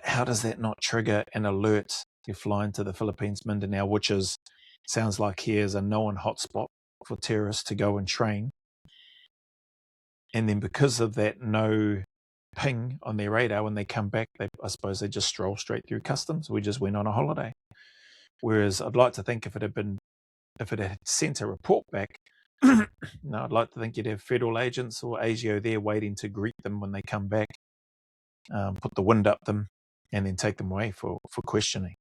[SPEAKER 1] How does that not trigger an alert? You're flying to the Philippines, Mindanao, which sounds like here's a known hotspot for terrorists to go and train. And then because of that no ping on their radar, when they come back, I suppose they just stroll straight through customs. We just went on a holiday. Whereas I'd like to think if it had sent a report back, no, I'd like to think you'd have federal agents or ASIO there waiting to greet them when they come back, put the wind up them, and then take them away for questioning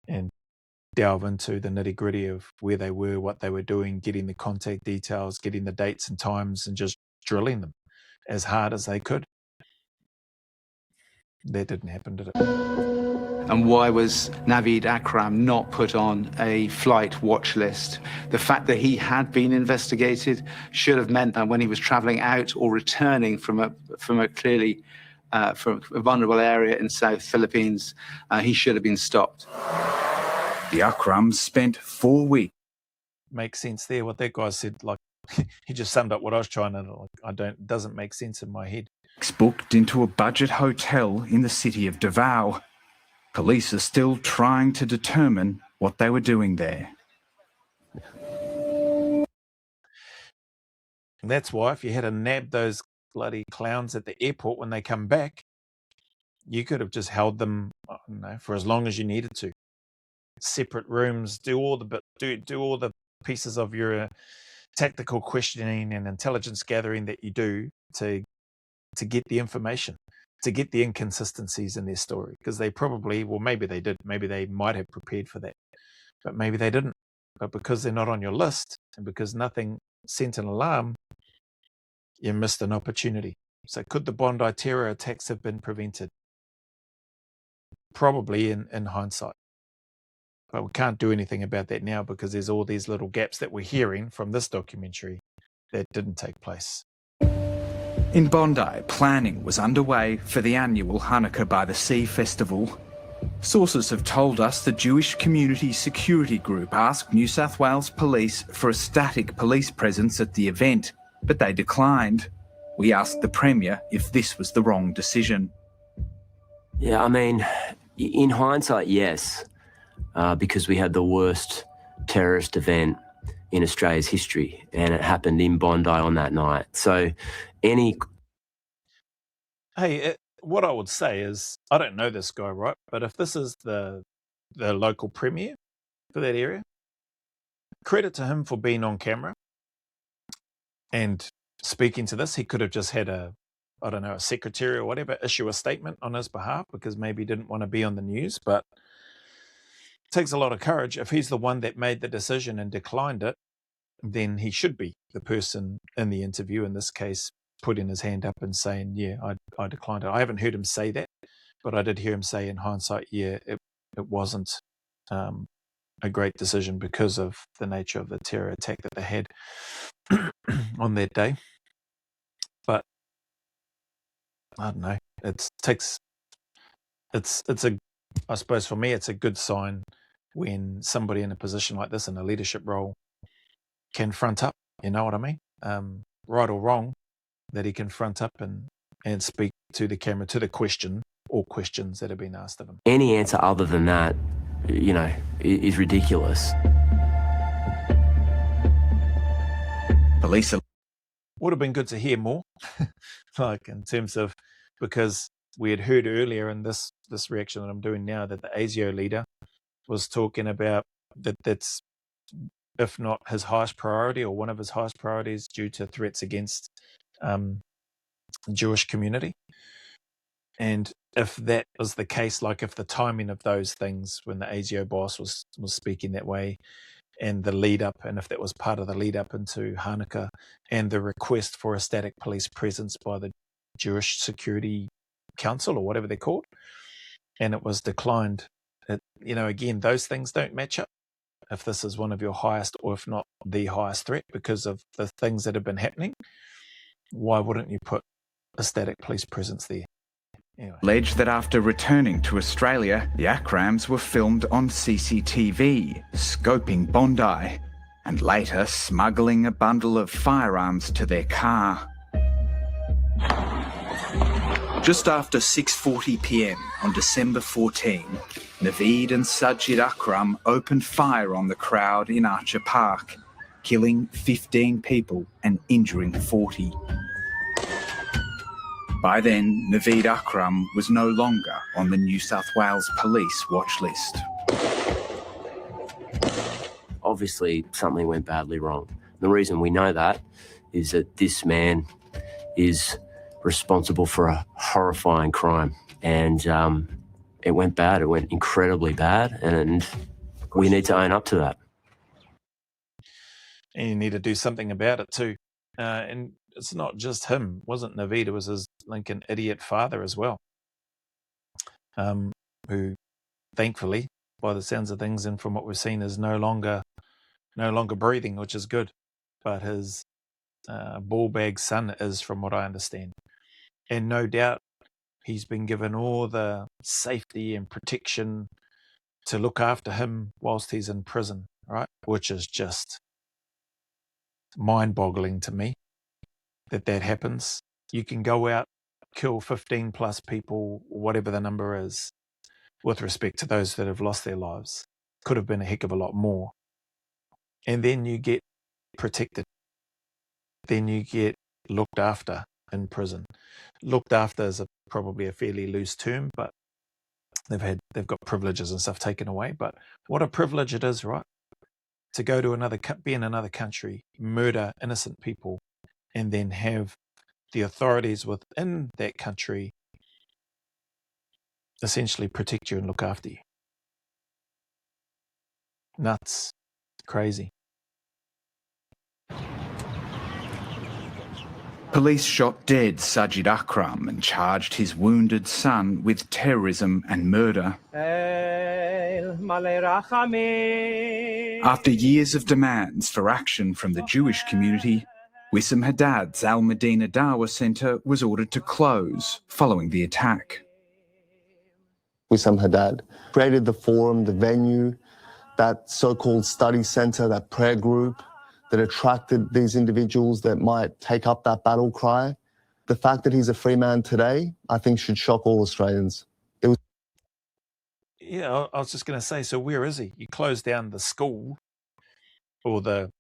[SPEAKER 1] and delve into the nitty-gritty of where they were, what they were doing, getting the contact details, getting the dates and times, and just drilling them as hard as they could. That didn't happen, did it?
[SPEAKER 6] And why was Naveed Akram not put on a flight watch list? The fact that he had been investigated should have meant that when he was travelling out or returning from a vulnerable area in South Philippines, he should have been stopped.
[SPEAKER 2] The Akrams spent 4 weeks.
[SPEAKER 1] Makes sense there. What that guy said, like he just summed up what I was trying to. It doesn't make sense in my head.
[SPEAKER 2] Booked into a budget hotel in the city of Davao. Police are still trying to determine what they were doing there.
[SPEAKER 1] And that's why if you had to nab those bloody clowns at the airport when they come back, you could have just held them, I don't know, for as long as you needed to. Separate rooms, do all the pieces of your tactical questioning and intelligence gathering that you do to get the information, to get the inconsistencies in their story. Because they probably, well, maybe they did, maybe they might have prepared for that, but maybe they didn't. But because they're not on your list and because nothing sent an alarm, you missed an opportunity. So could the Bondi terror attacks have been prevented? Probably in hindsight. But we can't do anything about that now because there's all these little gaps that we're hearing from this documentary that didn't take place.
[SPEAKER 2] In Bondi, planning was underway for the annual Hanukkah by the Sea festival. Sources have told us the Jewish Community Security Group asked New South Wales Police for a static police presence at the event, but they declined. We asked the Premier if this was the wrong decision.
[SPEAKER 12] Yeah, I mean, in hindsight, yes, because we had the worst terrorist event in Australia's history, and it happened in Bondi on that night. So
[SPEAKER 1] what I would say is, I don't know this guy, right? But if this is the local premier for that area, credit to him for being on camera and speaking to this. He could have just had a secretary or whatever issue a statement on his behalf because maybe he didn't want to be on the news. But it takes a lot of courage. If he's the one that made the decision and declined it, then he should be the person in the interview, in this case, putting his hand up and saying, yeah, I declined it. I haven't heard him say that, but I did hear him say in hindsight, yeah, it wasn't a great decision because of the nature of the terror attack that they had on that day. But I don't know. I suppose for me, it's a good sign when somebody in a position like this, in a leadership role, can front up. You know what I mean? Right or wrong, that he can front up and speak to the camera, to the question or questions that have been asked of him.
[SPEAKER 12] Any answer other than that, is ridiculous.
[SPEAKER 2] Police
[SPEAKER 1] would have been good to hear more, like in terms of, because we had heard earlier in this reaction that I'm doing now that the ASIO leader was talking about that's, if not his highest priority or one of his highest priorities, due to threats against the Jewish community. And if that was the case, like if the timing of those things when the ASIO boss was speaking that way, and the lead up, and if that was part of the lead up into Hanukkah, and the request for a static police presence by the Jewish Security Council or whatever they're called, and it was declined, again, those things don't match up. If this is one of your highest, or if not the highest threat because of the things that have been happening, why wouldn't you put a static police presence there? Anyway.
[SPEAKER 2] Alleged that after returning to Australia, the Akrams were filmed on CCTV, scoping Bondi, and later smuggling a bundle of firearms to their car. Just after 6:40 p.m. on December 14, Naveed and Sajid Akram opened fire on the crowd in Archer Park, killing 15 people and injuring 40. By then, Naveed Akram was no longer on the New South Wales police watch list.
[SPEAKER 12] Obviously, something went badly wrong. The reason we know that is that this man is responsible for a horrifying crime. And it went bad. It went incredibly bad. And we need to own up to that.
[SPEAKER 1] And you need to do something about it too. And it's not just him. It wasn't Naveed, it was his Lincoln idiot father as well. Who thankfully, by the sounds of things and from what we've seen, is no longer breathing, which is good. But his ball bag son is, from what I understand. And no doubt he's been given all the safety and protection to look after him whilst he's in prison, right? Which is just mind-boggling to me that happens. You can go out, kill 15 plus people, whatever the number is, with respect to those that have lost their lives. Could have been a heck of a lot more. And then you get protected. Then you get looked after in prison. Looked after is probably a fairly loose term, but they've got privileges and stuff taken away. But what a privilege it is, right? To go to be in another country, murder innocent people, and then have the authorities within that country essentially protect you and look after you. Nuts. Crazy.
[SPEAKER 2] Police shot dead Sajid Akram and charged his wounded son with terrorism and murder. After years of demands for action from the Jewish community, Wissam Haddad's Al Medina Dawa Centre was ordered to close following the attack.
[SPEAKER 9] Wissam Haddad created the forum, the venue, that so-called study centre, that prayer group that attracted these individuals that might take up that battle cry. The fact that he's a free man today, I think, should shock all Australians.
[SPEAKER 1] Yeah, I was just going to say, so where is he? You close down the school or the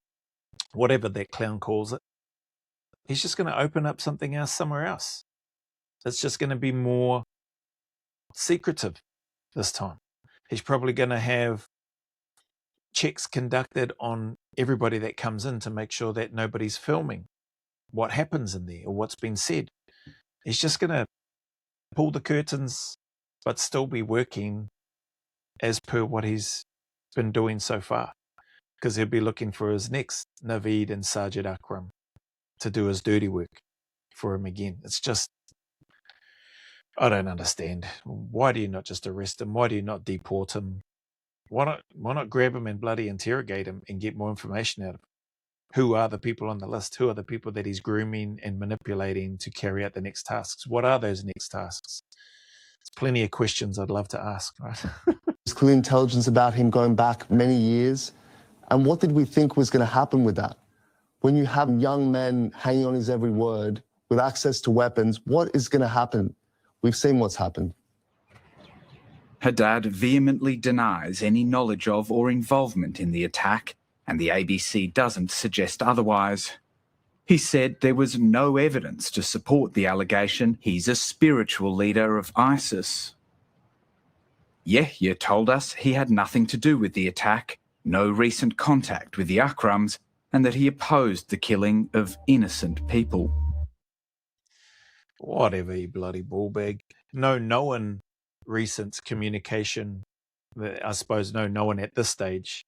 [SPEAKER 1] whatever that clown calls it. He's just going to open up something else somewhere else. It's just going to be more secretive this time. He's probably going to have checks conducted on everybody that comes in to make sure that nobody's filming what happens in there or what's been said. He's just going to pull the curtains but still be working as per what he's been doing so far, because he'll be looking for his next Naveed and Sajid Akram to do his dirty work for him again. It's just, I don't understand. Why do you not just arrest him? Why do you not deport him? Why not grab him and bloody interrogate him and get more information out of him? Who are the people on the list? Who are the people that he's grooming and manipulating to carry out the next tasks? What are those next tasks? There's plenty of questions I'd love to ask, right?
[SPEAKER 9] There's clear intelligence about him going back many years. And what did we think was going to happen with that? When you have young men hanging on his every word with access to weapons, what is going to happen? We've seen what's happened.
[SPEAKER 2] Haddad vehemently denies any knowledge of or involvement in the attack, and the ABC doesn't suggest otherwise. He said there was no evidence to support the allegation he's a spiritual leader of ISIS. Yahya told us he had nothing to do with the attack, no recent contact with the Akrams, and that he opposed the killing of innocent people.
[SPEAKER 1] Whatever, you bloody ballbag. No one recent communication, I suppose no one at this stage,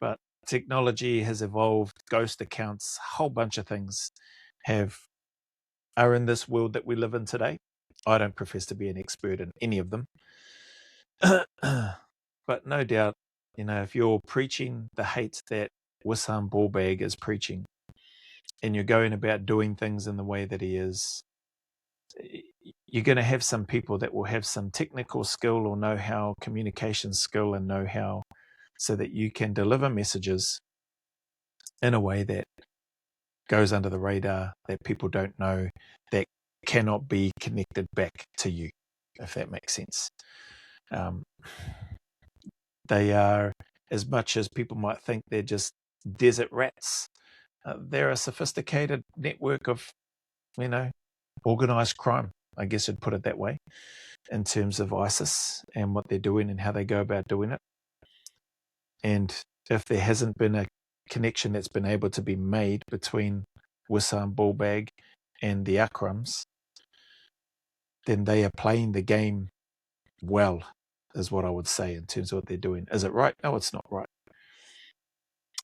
[SPEAKER 1] but technology has evolved, ghost accounts, a whole bunch of things are in this world that we live in today. I don't profess to be an expert in any of them. But no doubt, if you're preaching the hate that Wissam Ballbag is preaching, and you're going about doing things in the way that he is, you're going to have some people that will have some technical skill or know-how, communication skill and know-how, so that you can deliver messages in a way that goes under the radar, that people don't know, that cannot be connected back to you, if that makes sense. They are, as much as people might think they're just desert rats, they're a sophisticated network of, organized crime, I guess I'd put it that way, in terms of ISIS and what they're doing and how they go about doing it. And if there hasn't been a connection that's been able to be made between Wissam Ballbag and the Akrams, then they are playing the game well, is what I would say in terms of what they're doing. Is it right? No, it's not right.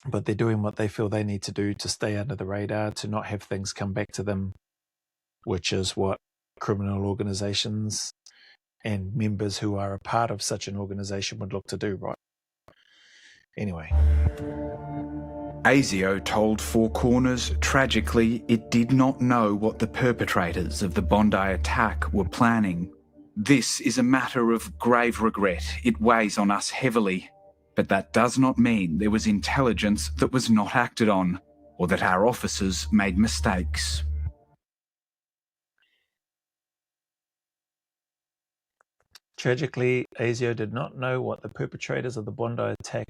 [SPEAKER 1] But they're doing what they feel they need to do to stay under the radar, to not have things come back to them, which is what criminal organizations and members who are a part of such an organization would look to do, right? Anyway.
[SPEAKER 2] ASIO told Four Corners, tragically, it did not know what the perpetrators of the Bondi attack were planning. This is a matter of grave regret. It weighs on us heavily. But that does not mean there was intelligence that was not acted on, or that our officers made mistakes.
[SPEAKER 1] Tragically, ASIO did not know what the perpetrators of the Bondi attack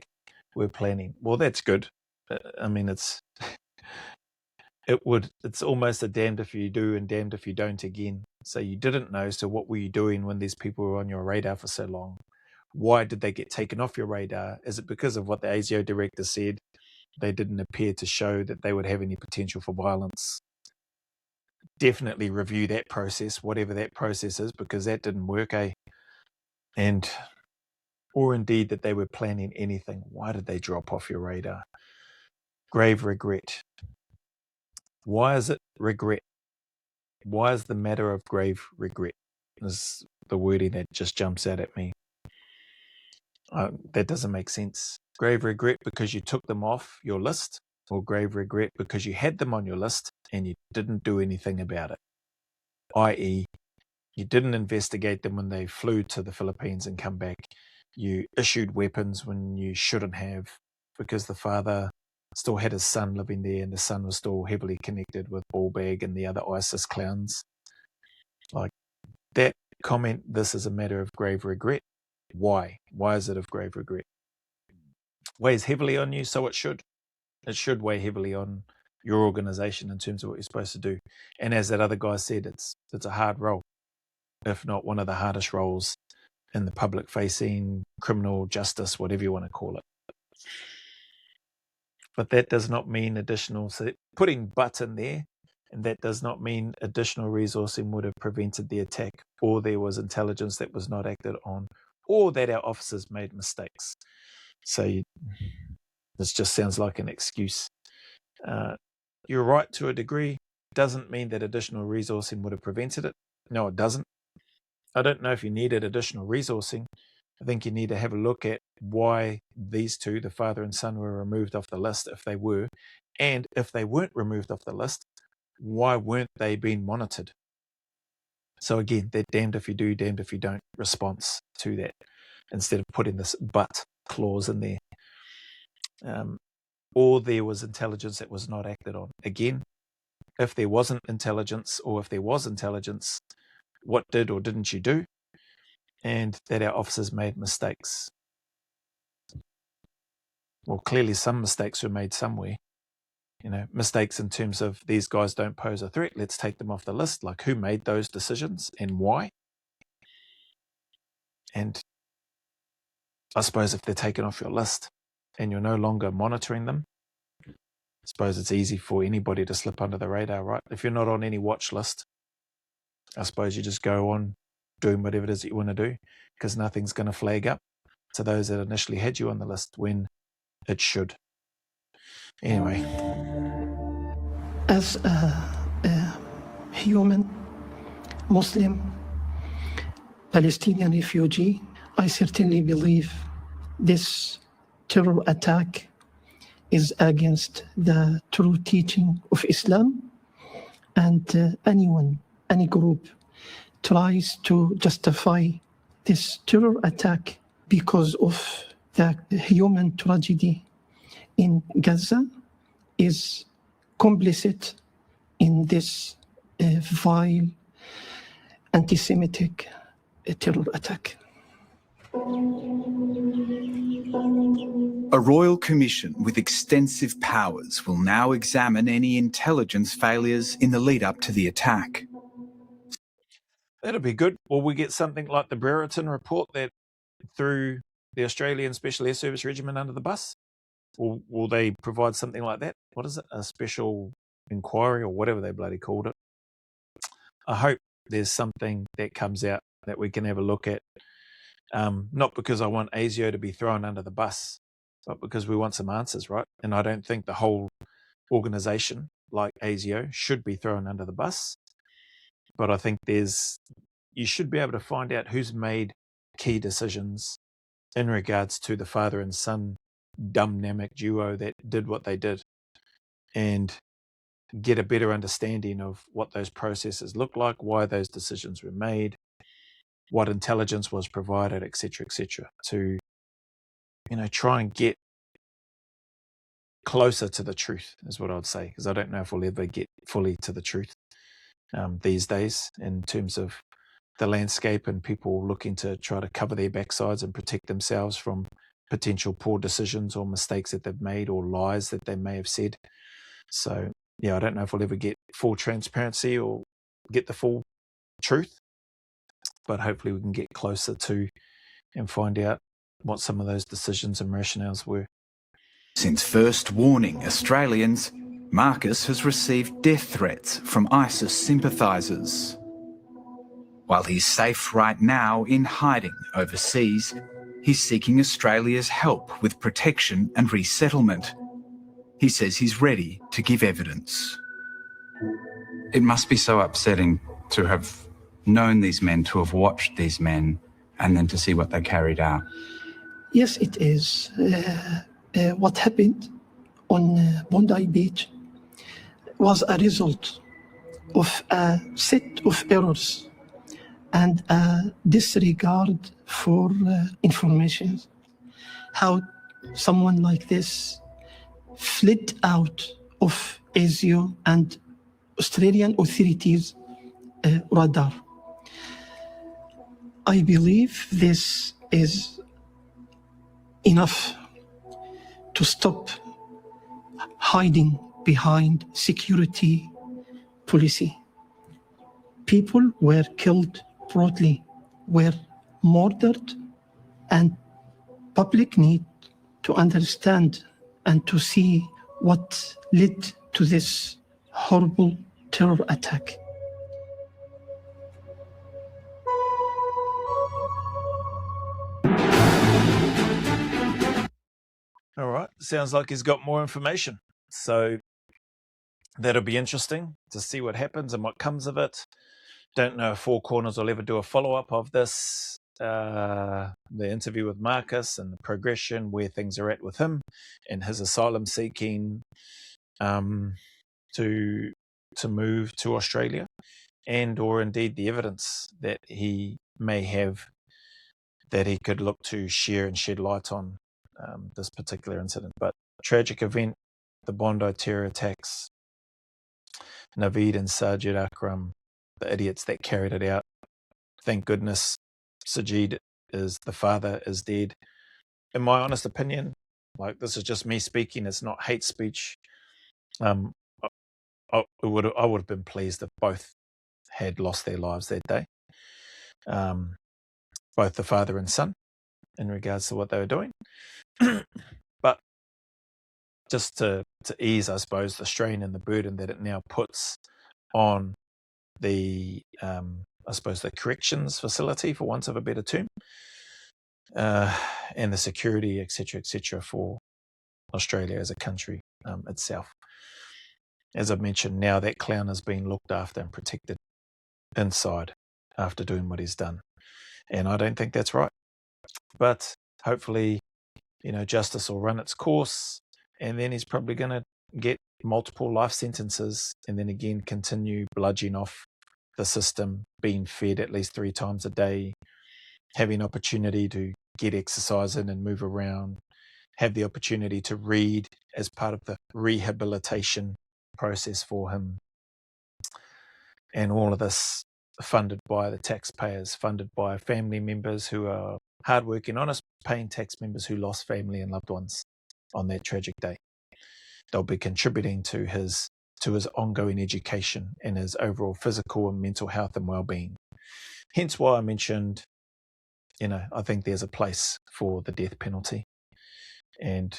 [SPEAKER 1] were planning. Well, that's good. I mean, it's almost a damned if you do and damned if you don't again. So you didn't know, so what were you doing when these people were on your radar for so long? Why did they get taken off your radar? Is it because of what the ASIO director said? They didn't appear to show that they would have any potential for violence. Definitely review that process, whatever that process is, because that didn't work, eh? Or indeed that they were planning anything. Why did they drop off your radar? Grave regret. Why is it regret? Why is the matter of grave regret? Is the wording that just jumps out at me. That doesn't make sense. Grave regret because you took them off your list, or grave regret because you had them on your list and you didn't do anything about it. I.e., you didn't investigate them when they flew to the Philippines and come back. You issued weapons when you shouldn't have, because the father still had his son living there and the son was still heavily connected with Ballbag and the other ISIS clowns. Like that comment, this is a matter of grave regret. Why? Why is it of grave regret? Weighs heavily on you, so it should. It should weigh heavily on your organization in terms of what you're supposed to do. And as that other guy said, it's a hard role, if not one of the hardest roles in the public-facing criminal justice, whatever you want to call it. But that does not mean additional, so putting but in there, and that does not mean additional resourcing would have prevented the attack, or there was intelligence that was not acted on, or that our officers made mistakes. So this just sounds like an excuse. You're right to a degree. Doesn't mean that additional resourcing would have prevented it. No, it doesn't. I don't know if you needed additional resourcing. I think you need to have a look at why these two, the father and son, were removed off the list, if they were, and if they weren't removed off the list, why weren't they being monitored? So again, they're damned if you do, damned if you don't response to that, instead of putting this but clause in there. Or there was intelligence that was not acted on. Again, if there wasn't intelligence, or if there was intelligence, what did or didn't you do? And that our officers made mistakes. Well, clearly some mistakes were made somewhere. Mistakes in terms of these guys don't pose a threat, let's take them off the list. Like, who made those decisions and why? And I suppose if they're taken off your list and you're no longer monitoring them, I suppose it's easy for anybody to slip under the radar, right? If you're not on any watch list, I suppose you just go on doing whatever it is that you want to do, because nothing's going to flag up to those that initially had you on the list when it should. Anyway.
[SPEAKER 5] As a human, Muslim, Palestinian refugee, I certainly believe this terror attack is against the true teaching of Islam, and any group tries to justify this terror attack because of the human tragedy in Gaza is complicit in this vile anti-Semitic terror attack.
[SPEAKER 2] A royal commission with extensive powers will now examine any intelligence failures in the lead up to the attack.
[SPEAKER 1] That'll be good. Will we get something like the Brereton report that threw the Australian Special Air Service Regiment under the bus? Will they provide something like that? What is it? A special inquiry or whatever they bloody called it. I hope there's something that comes out that we can have a look at. Not because I want ASIO to be thrown under the bus, but because we want some answers, right? And I don't think the whole organisation, like ASIO, should be thrown under the bus. But I think you should be able to find out who's made key decisions in regards to the father and son dynamic duo that did what they did, and get a better understanding of what those processes look like, why those decisions were made, what intelligence was provided, etc., to try and get closer to the truth, is what I'd say, because I don't know if we'll ever get fully to the truth these days in terms of the landscape and people looking to try to cover their backsides and protect themselves from potential poor decisions or mistakes that they've made or lies that they may have said. So, yeah, I don't know if we'll ever get full transparency or get the full truth, but hopefully we can get closer to and find out what some of those decisions and rationales were.
[SPEAKER 2] Since first warning Australians, Marcus has received death threats from ISIS sympathisers. While he's safe right now in hiding overseas, he's seeking Australia's help with protection and resettlement. He says he's ready to give evidence.
[SPEAKER 13] It must be so upsetting to have known these men, to have watched these men, and then to see what they carried out.
[SPEAKER 5] Yes, it is. What happened on Bondi Beach was a result of a set of errors and a disregard for information. How someone like this fled out of ASIO and Australian authorities' radar. I believe this is enough to stop hiding behind security policy. People were killed brutally, were murdered, and public need to understand and to see what led to this horrible terror attack.
[SPEAKER 1] All right, sounds like he's got more information. So that'll be interesting to see what happens and what comes of it. Don't know if Four Corners will ever do a follow-up of this. the interview with Marcus and the progression, where things are at with him and his asylum seeking to move to Australia, and or indeed the evidence that he may have that he could look to share and shed light on this particular incident. But tragic event, the Bondi terror attacks, Naveed and Sajid Akram, the idiots that carried it out. Thank goodness Sajid the father is dead. In my honest opinion, like, this is just me speaking, it's not hate speech. I would have been pleased if both had lost their lives that day. Both the father and son, in regards to what they were doing. But just to ease, I suppose, the strain and the burden that it now puts on the, I suppose, the corrections facility, for want of a better term, and the security, etc., for Australia as a country itself. As I've mentioned, now that clown is being looked after and protected inside after doing what he's done. And I don't think that's right. But hopefully, justice will run its course, and then he's probably going to get multiple life sentences, and then again continue bludgeoning off the system, being fed at least 3 times a day, having opportunity to get exercise in and move around, have the opportunity to read as part of the rehabilitation process for him. And all of this funded by the taxpayers, funded by family members who are hardworking, honest, paying tax members who lost family and loved ones on that tragic day. They'll be contributing to his ongoing education and his overall physical and mental health and well-being. Hence why I mentioned, I think there's a place for the death penalty. And,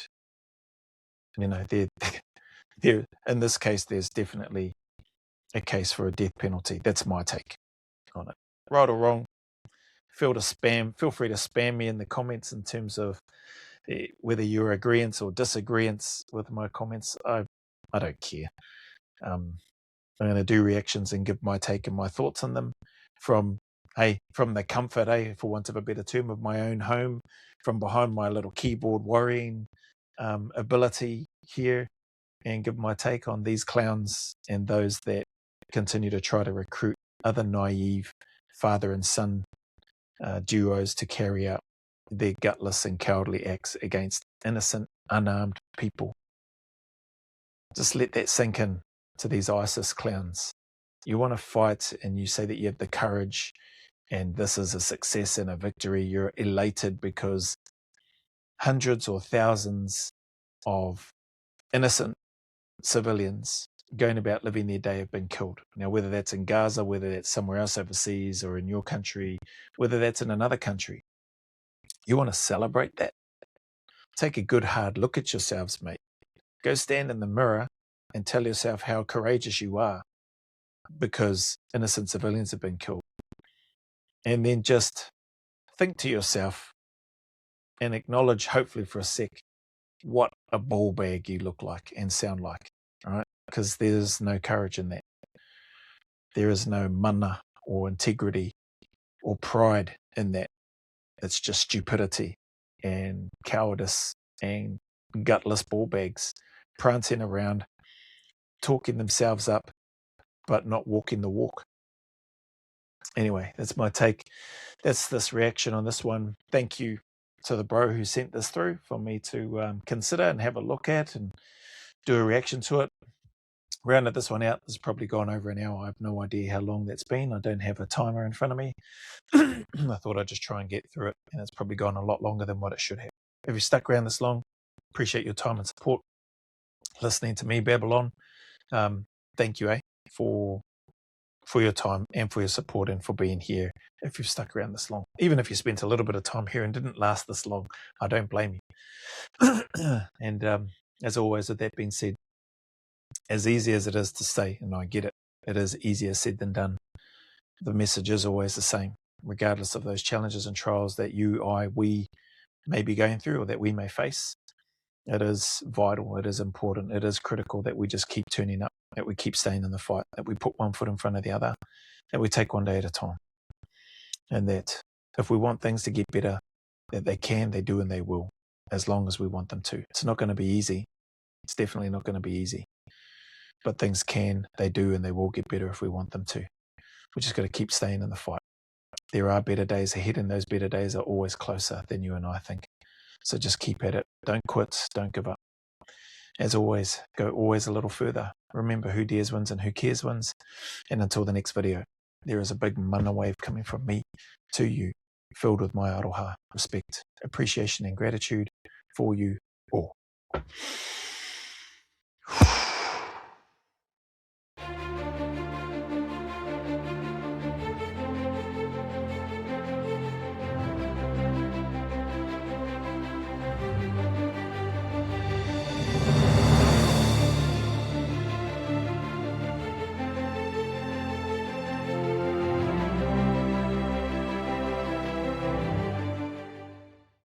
[SPEAKER 1] there in this case, there's definitely a case for a death penalty. That's my take on it. Right or wrong, feel free to spam me in the comments in terms of whether you're agreeance or disagreeance with my comments. I don't care. I'm going to do reactions and give my take and my thoughts on them from the comfort, for want of a better term, of my own home, from behind my little keyboard worrying ability here, and give my take on these clowns and those that continue to try to recruit other naive father and son duos to carry out their gutless and cowardly acts against innocent, unarmed people. Just let that sink in to these ISIS clowns. You want to fight and you say that you have the courage and this is a success and a victory. You're elated because hundreds or thousands of innocent civilians going about living their day have been killed. Now, whether that's in Gaza, whether that's somewhere else overseas or in your country, whether that's in another country, you want to celebrate that. Take a good hard look at yourselves, mate. Go stand in the mirror and tell yourself how courageous you are because innocent civilians have been killed. And then just think to yourself and acknowledge, hopefully for a sec, what a ball bag you look like and sound like. All right? Because there's no courage in that. There is no mana or integrity or pride in that. It's just stupidity and cowardice and gutless ball bags prancing around, talking themselves up, but not walking the walk. Anyway, that's my take. That's this reaction on this one. Thank you to the bro who sent this through for me to consider and have a look at and do a reaction to it. Rounded this one out. It's probably gone over an hour. I have no idea how long that's been. I don't have a timer in front of me. I thought I'd just try and get through it, and it's probably gone a lot longer than what it should have. If you stuck around this long, appreciate your time and support listening to me babble on. Thank you, for your time and for your support and for being here. If you've stuck around this long, even if you spent a little bit of time here and didn't last this long, I don't blame you. And as always, with that being said, as easy as it is to say, and I get it, it is easier said than done. The message is always the same, regardless of those challenges and trials that we may be going through or that we may face. It is vital, it is important, it is critical that we just keep turning up, that we keep staying in the fight, that we put one foot in front of the other, that we take one day at a time. And that If we want things to get better, that they can, they do, and they will, as long as we want them to. It's not going to be easy. It's definitely not going to be easy. But things can, they do, and they will get better if we want them to. We just got to keep staying in the fight. There are better days ahead, and those better days are always closer than you and I think. So just keep at it. Don't quit. Don't give up. As always, go always a little further. Remember, who dares wins and who cares wins. And until the next video, there is a big mana wave coming from me to you, filled with my aroha, respect, appreciation, and gratitude for you all.